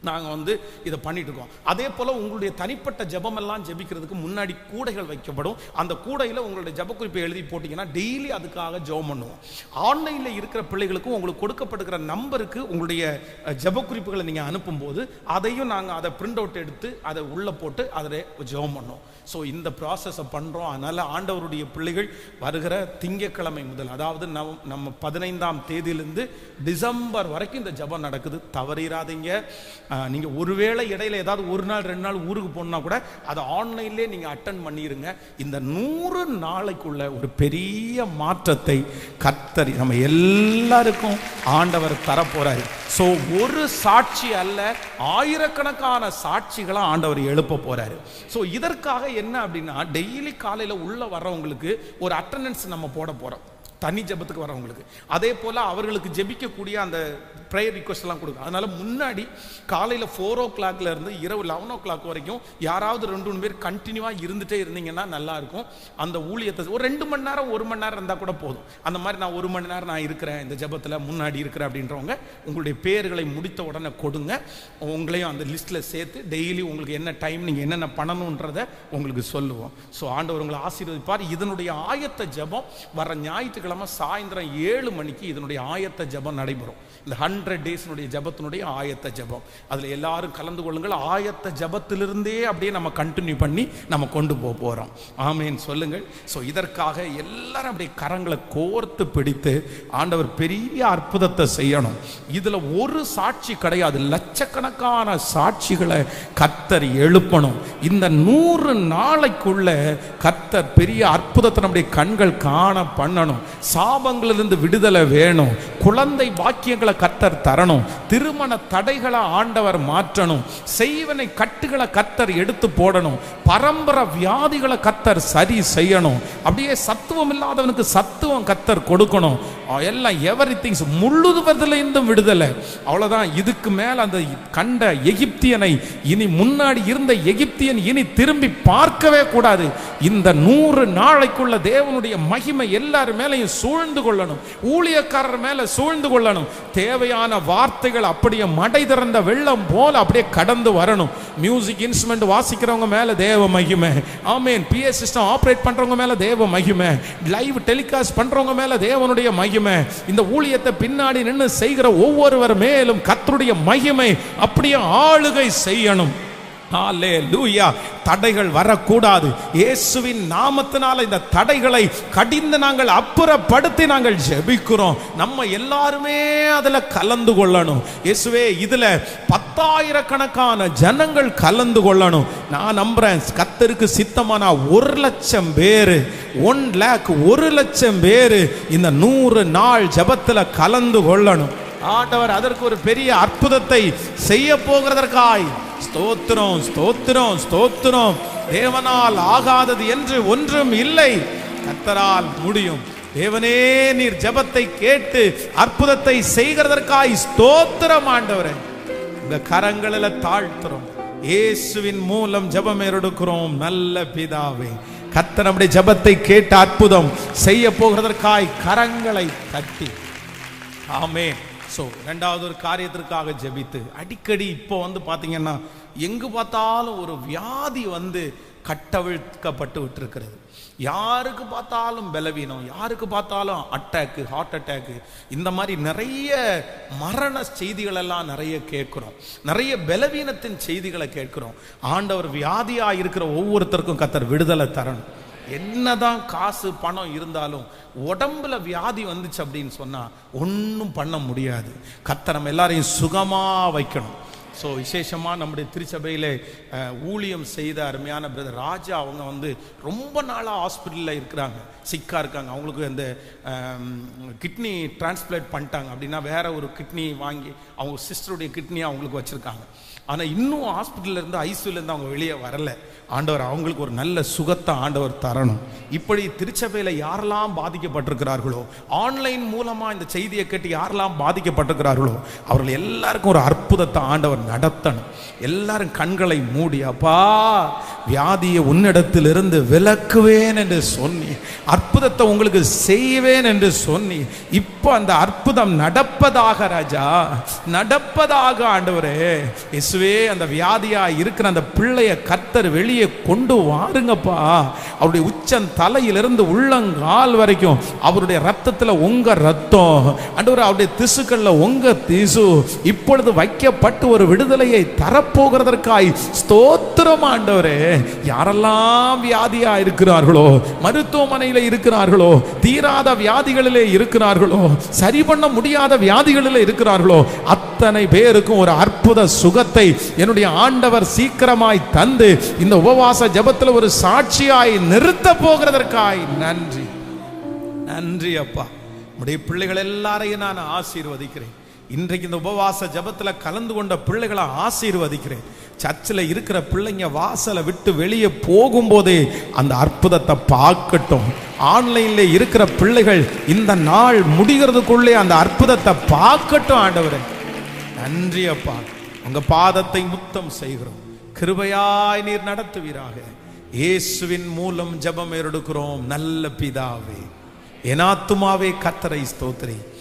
நாங்கள் வந்து இதை பண்ணிட்டு இருக்கோம். அதே போல் உங்களுடைய தனிப்பட்ட ஜெபமெல்லாம் ஜெபிக்கிறதுக்கு முன்னாடி கூடைகள் வைக்கப்படும். அந்த கூடையில் உங்களுடைய ஜெப குறிப்பை எழுதி போட்டிங்கன்னா டெய்லி அதுக்காக ஜெபம் பண்ணுவோம். ஆன்லைனில் இருக்கிற பிள்ளைகளுக்கும் உங்களுக்கு கொடுக்கப்படுகிற நம்பருக்கு உங்களுடைய ஜெப குறிப்புகளை நீங்கள் அனுப்பும்போது அதையும் நாங்கள் அதை பிரிண்ட் அவுட் எடுத்து அதை உள்ளே போட்டு அதில் ஜெபம் பண்ணுவோம். ஸோ இந்த ப்ராசஸை பண்ணுறோம். அதனால் ஆண்டவருடைய பிள்ளைகள் வருகிற திங்கட்கிழமை முதல், அதாவது நம்ம 15ஆம் தேதியிலிருந்து டிசம்பர் வரைக்கும் இந்த ஜெபம் நடக்குது. தவறிடாதீங்க. நீங்கள் ஒருவேளை இடையில ஏதாவது 1 நாள் 2 நாள் ஊருக்கு போனா கூட அதை ஆன்லைன்லேயே நீங்கள் அட்டன் பண்ணிடுங்க. இந்த 100 நாளைக்குள்ள ஒரு பெரிய மாற்றத்தை கர்த்தர் நம்ம எல்லாருக்கும் ஆண்டவர் தரப்போறாரு. ஸோ ஒரு சாட்சி அல்ல, ஆயிரக்கணக்கான சாட்சிகளை ஆண்டவர் எழுப்ப போறாரு. ஸோ இதற்காக என்ன அப்படின்னா, டெய்லி காலையில் உள்ள வர்றவங்களுக்கு ஒரு அட்டெண்டன்ஸ் நம்ம போட போறோம். தனி ஜெபத்துக்கு வரவங்களுக்கு அதே போல் அவர்களுக்கு ஜெபிக்கக்கூடிய அந்த ப்ரேயர் ரிக்வெஸ்ட் எல்லாம் கொடுக்கும். அதனால முன்னாடி காலையில் 4 o'clock இருந்து இரவு 11 o'clock வரைக்கும் யாராவது 2-3 பேர் கண்டினியூவாக இருந்துகிட்டே இருந்தீங்கன்னா நல்லா இருக்கும். அந்த ஊழியத்தை ஒரு 2 மணி நேரம் 1 மணி நேரம் இருந்தால் கூட போதும். அந்த மாதிரி நான் 1 மணி நேரம் நான் இருக்கிறேன் இந்த ஜெபத்தில் முன்னாடி இருக்கிறேன் அப்படின்றவங்க உங்களுடைய பேர்களை முடித்த உடனே கொடுங்க. உங்களையும் அந்த லிஸ்ட்டில் சேர்த்து டெய்லி உங்களுக்கு என்ன டைம் நீங்கள் என்னென்ன பண்ணணுன்றதை உங்களுக்கு சொல்லுவோம். ஸோ ஆண்டவர் உங்களை ஆசீர்வதிப்பார். இதனுடைய ஆயத்த ஜெபம் வர ஞாயிற்றுக்கிழமை சாயந்தரம் 7 மணிக்கு இதனுடைய ஆயத்த ஜெபம் நடைபெறும். இந்த 100 days ஜெபத்தினுடைய ஆயத்த ஜெபம், அதில் எல்லாரும் கலந்து கொள்ளுங்கள். ஆயத்த ஜெபத்திலிருந்தே அப்படியே நம்ம கண்டினியூ பண்ணி நம்ம கொண்டு போகிறோம். ஆமேன் சொல்லுங்கள். ஸோ இதற்காக எல்லாரும் அப்படியே கரங்களை கோர்த்து பிடித்து ஆண்டவர் பெரிய அற்புதத்தை செய்யணும். இதில் ஒரு சாட்சி கிடையாது, லட்சக்கணக்கான சாட்சிகளை கர்த்தர் எழுப்பணும். இந்த 100 நாளைக்குள்ள கர்த்தர் பெரிய அற்புதத்தை நம்முடைய கண்கள் காண பண்ணணும். சாபங்களிலிருந்து விடுதலை வேணும். குழந்தை பாக்கியங்களை கர்த்தர் தரணும். திருமண தடைகளை ஆண்டவர் மாற்றணும். செய்வனை கட்டுகளை கர்த்தர் எடுத்து போடணும். பரம்பரை வியாதிகளை கர்த்தர் சரி செய்யணும். அப்படியே சத்துவம் இல்லாதவனுக்கு சத்துவம் கர்த்தர் கொடுக்கணும். எல்லாம் எவரிதிங்ஸ் முழுவதிலிருந்தும் விடுதலை. அவ்வளவுதான். இதுக்கு மேல அந்த கண்ட எகிப்தியனை இனி முன்னாடி இருந்த எகிப்தியன் இனி திரும்பி பார்க்கவே கூடாது. இந்த 100 நாளைக்குள்ள தேவனுடைய மகிமை எல்லார் மேலையும் சூழ்ந்து கொள்ளணும், ஊழியக்காரர் மேல சூழ்ந்து கொள்ளணும். தேவையான வார்த்தைகள் அப்படியே மடை திறந்த வெள்ளம் போல அப்படியே கடந்து வரணும். மியூசிக் இன்ஸ்ட்ருமெண்ட் வாசிக்கிறவங்க மேல தேவ மகிமை, ஆமென். பிஏ சிஸ்டம் ஆபரேட் பண்றவங்க மேல தேவ மகிமை, லைவ் டெலிகாஸ்ட் பண்றவங்க மேல தேவனுடைய மகிமை, இந்த ஊழியத்தை பின்னாடி நின்று செய்கிற ஒவ்வொருவர் மேலும் கர்த்தருடைய மகிமை அப்படியே ஆளுகை செய்யணும். ஹல்லேலூயா. தடைகள் வரக்கூடாது. இயேசுவின் நாமத்தினால இந்த தடைகளை கடிந்து நாங்கள் அப்புறப்படுத்தி நாங்கள் ஜெபிக்கிறோம். நம்ம எல்லாருமே அதுல கலந்து கொள்ளணும். இயேசுவே, இதுல 10,000 ஜனங்கள் கலந்து கொள்ளணும். நான் நம்புறேன் கர்த்தருக்கு சித்தமான 1,00,000 பேரு 1,00,000 பேரு இந்த 100 நாள் ஜெபத்துல கலந்து கொள்ளணும். ஆண்டவர் அதற்கு ஒரு பெரிய அற்புதத்தை செய்ய போகிறதற்காய் ஸ்தோத்திரம், ஸ்தோத்திரம், ஸ்தோத்திரம். தேவனால் ஆகாதது என்று ஒன்றும் இல்லை, கர்த்தரால் முடியும். தேவனே, நீர் ஜெபத்தை கேட்டு அற்புதத்தை செய்கிறதற்காய் ஸ்தோத்திரம் ஆண்டவரே. இந்த கரங்களில் தாழ்த்துறோம். இயேசுவின் மூலம் ஜெபம் எடுக்கிறோம் நல்ல பிதாவே. கர்த்தர் நம்முடைய ஜெபத்தை கேட்டு அற்புதம் செய்ய போகிறதற்காய் கரங்களை தட்டி ஆமென். ஸோ 2வது ஒரு காரியத்திற்காக ஜெபித்து அடிக்கடி இப்போ பாத்தீங்கன்னா எங்கு பார்த்தாலும் ஒரு வியாதி கட்டவிழ்க்கப்பட்டு விட்டுருக்கிறது. யாருக்கு பார்த்தாலும் பலவீனம், யாருக்கு பார்த்தாலும் அட்டாக்கு, ஹார்ட் அட்டாக்கு, இந்த மாதிரி நிறைய மரண செய்திகள் எல்லாம் நிறைய கேட்கிறோம். நிறைய பலவீனத்தின் செய்திகளை கேட்கிறோம். ஆண்டவர் வியாதியா இருக்கிற ஒவ்வொருத்தருக்கும் கர்த்தர் விடுதலை தரணும். என்னதான் காசு பணம் இருந்தாலும் உடம்புல வியாதி வந்துச்சு அப்படின்னு சொன்னா ஒன்றும் பண்ண முடியாது. கர்த்தர் நம்ம எல்லாரையும் சுகமா வைக்கணும். ஸோ விசேஷமாக நம்முடைய திருச்சபையில் ஊழியம் செய்த அருமையான பிரதர் ராஜா, அவங்க ரொம்ப நாளாக ஹாஸ்பிட்டலில் இருக்கிறாங்க, சிக்காக இருக்காங்க. அவங்களுக்கு அந்த கிட்னி டிரான்ஸ்பிளான்ட் பண்ணிட்டாங்க. அப்படின்னா வேற ஒரு கிட்னி வாங்கி அவங்க சிஸ்டருடைய கிட்னியை அவங்களுக்கு வச்சுருக்காங்க. ஆனால் இன்னும் ஹாஸ்பிட்டல்லேருந்து ஐசியூலேருந்து அவங்க வெளியே வரலை. ஆண்டவர் அவங்களுக்கு ஒரு நல்ல சுகத்தை ஆண்டவர் தரணும். இப்படி திருச்சபையில் யாரெல்லாம் பாதிக்கப்பட்டிருக்கிறார்களோ, ஆன்லைன் மூலமாக இந்த செய்தியை கேட்டு யாரெல்லாம் பாதிக்கப்பட்டிருக்கிறார்களோ, அவர்கள் எல்லாருக்கும் ஒரு அற்புதத்தை ஆண்டவர் நடத்தணும். எல்லாரும் கண்களை மூடி, அப்பா வியாதியை உன்னிடத்திலிருந்து விலக்குவேன் என்று சொன்னி, அற்புதத்தை உங்களுக்கு செய்வேன் என்று சொன்னி, இப்போ அந்த அற்புதம் நடப்பதாக ராஜா, நடப்பதாக ஆண்டவரே. இயேசுவே, அந்த வியாதியா இருக்கிற அந்த பிள்ளைய கர்த்தர் வெளியே கொண்டு வாருங்கப்பா. அவருடைய உச்சன் தலையிலிருந்து உள்ளங்கால் வரைக்கும் அவருடைய ரத்தத்துல உங்க ரத்தம் ஆண்டவரே, அவருடைய திசுக்கள்ல உங்க திசு இப்பொழுது வைக்கப்பட்டு ஒரு விடுதலையை தரப்போகிறதற்காய் ஸ்தோத்திரம் ஆண்டவரே. யாரெல்லாம் வியாதியா இருக்கிறார்களோ, மருத்துவமனையில இருக்கிறார்களோ, தீராத வியாதிகளிலே இருக்கிறார்களோ, சரி பண்ண முடியாத வியாதிகளிலே இருக்கிறார்களோ, அத்தனை பேருக்கும் ஒரு அற்புத சுகத்தை என்னுடைய ஆண்டவர் சீக்கிரமாய் தந்து இந்த உபவாச ஜெபத்தில் ஒரு சாட்சியாய் நிறுத்த போகிறதற்காய் நன்றி. நன்றி அப்பா. உடைய பிள்ளைகள் எல்லாரையும் நான் ஆசீர்வதிக்கிறேன். இன்றைக்கு இந்த உபவாச ஜெபத்தில் கலந்து கொண்ட பிள்ளைகளை ஆசீர்வதிக்கிறேன். சர்ச்சில் இருக்கிற பிள்ளைங்க வாசலை விட்டு வெளியே போகும்போதே அந்த அற்புதத்தை பார்க்கட்டும். ஆன்லைன்ல இருக்கிற பிள்ளைகள் இந்த நாள் முடிகிறதுக்குள்ளே அந்த அற்புதத்தை பார்க்கட்டும். ஆண்டவரே நன்றி அப்பா. உங்க பாதத்தை முத்தம் செய்கிறோம். கிருபையாய் நீர் நடத்துவீராக. இயேசுவின் மூலம் ஜெபம் எடுக்கிறோம் நல்ல பிதாவே. என் ஆத்துமாவே கர்த்தரை ஸ்தோத்திரி.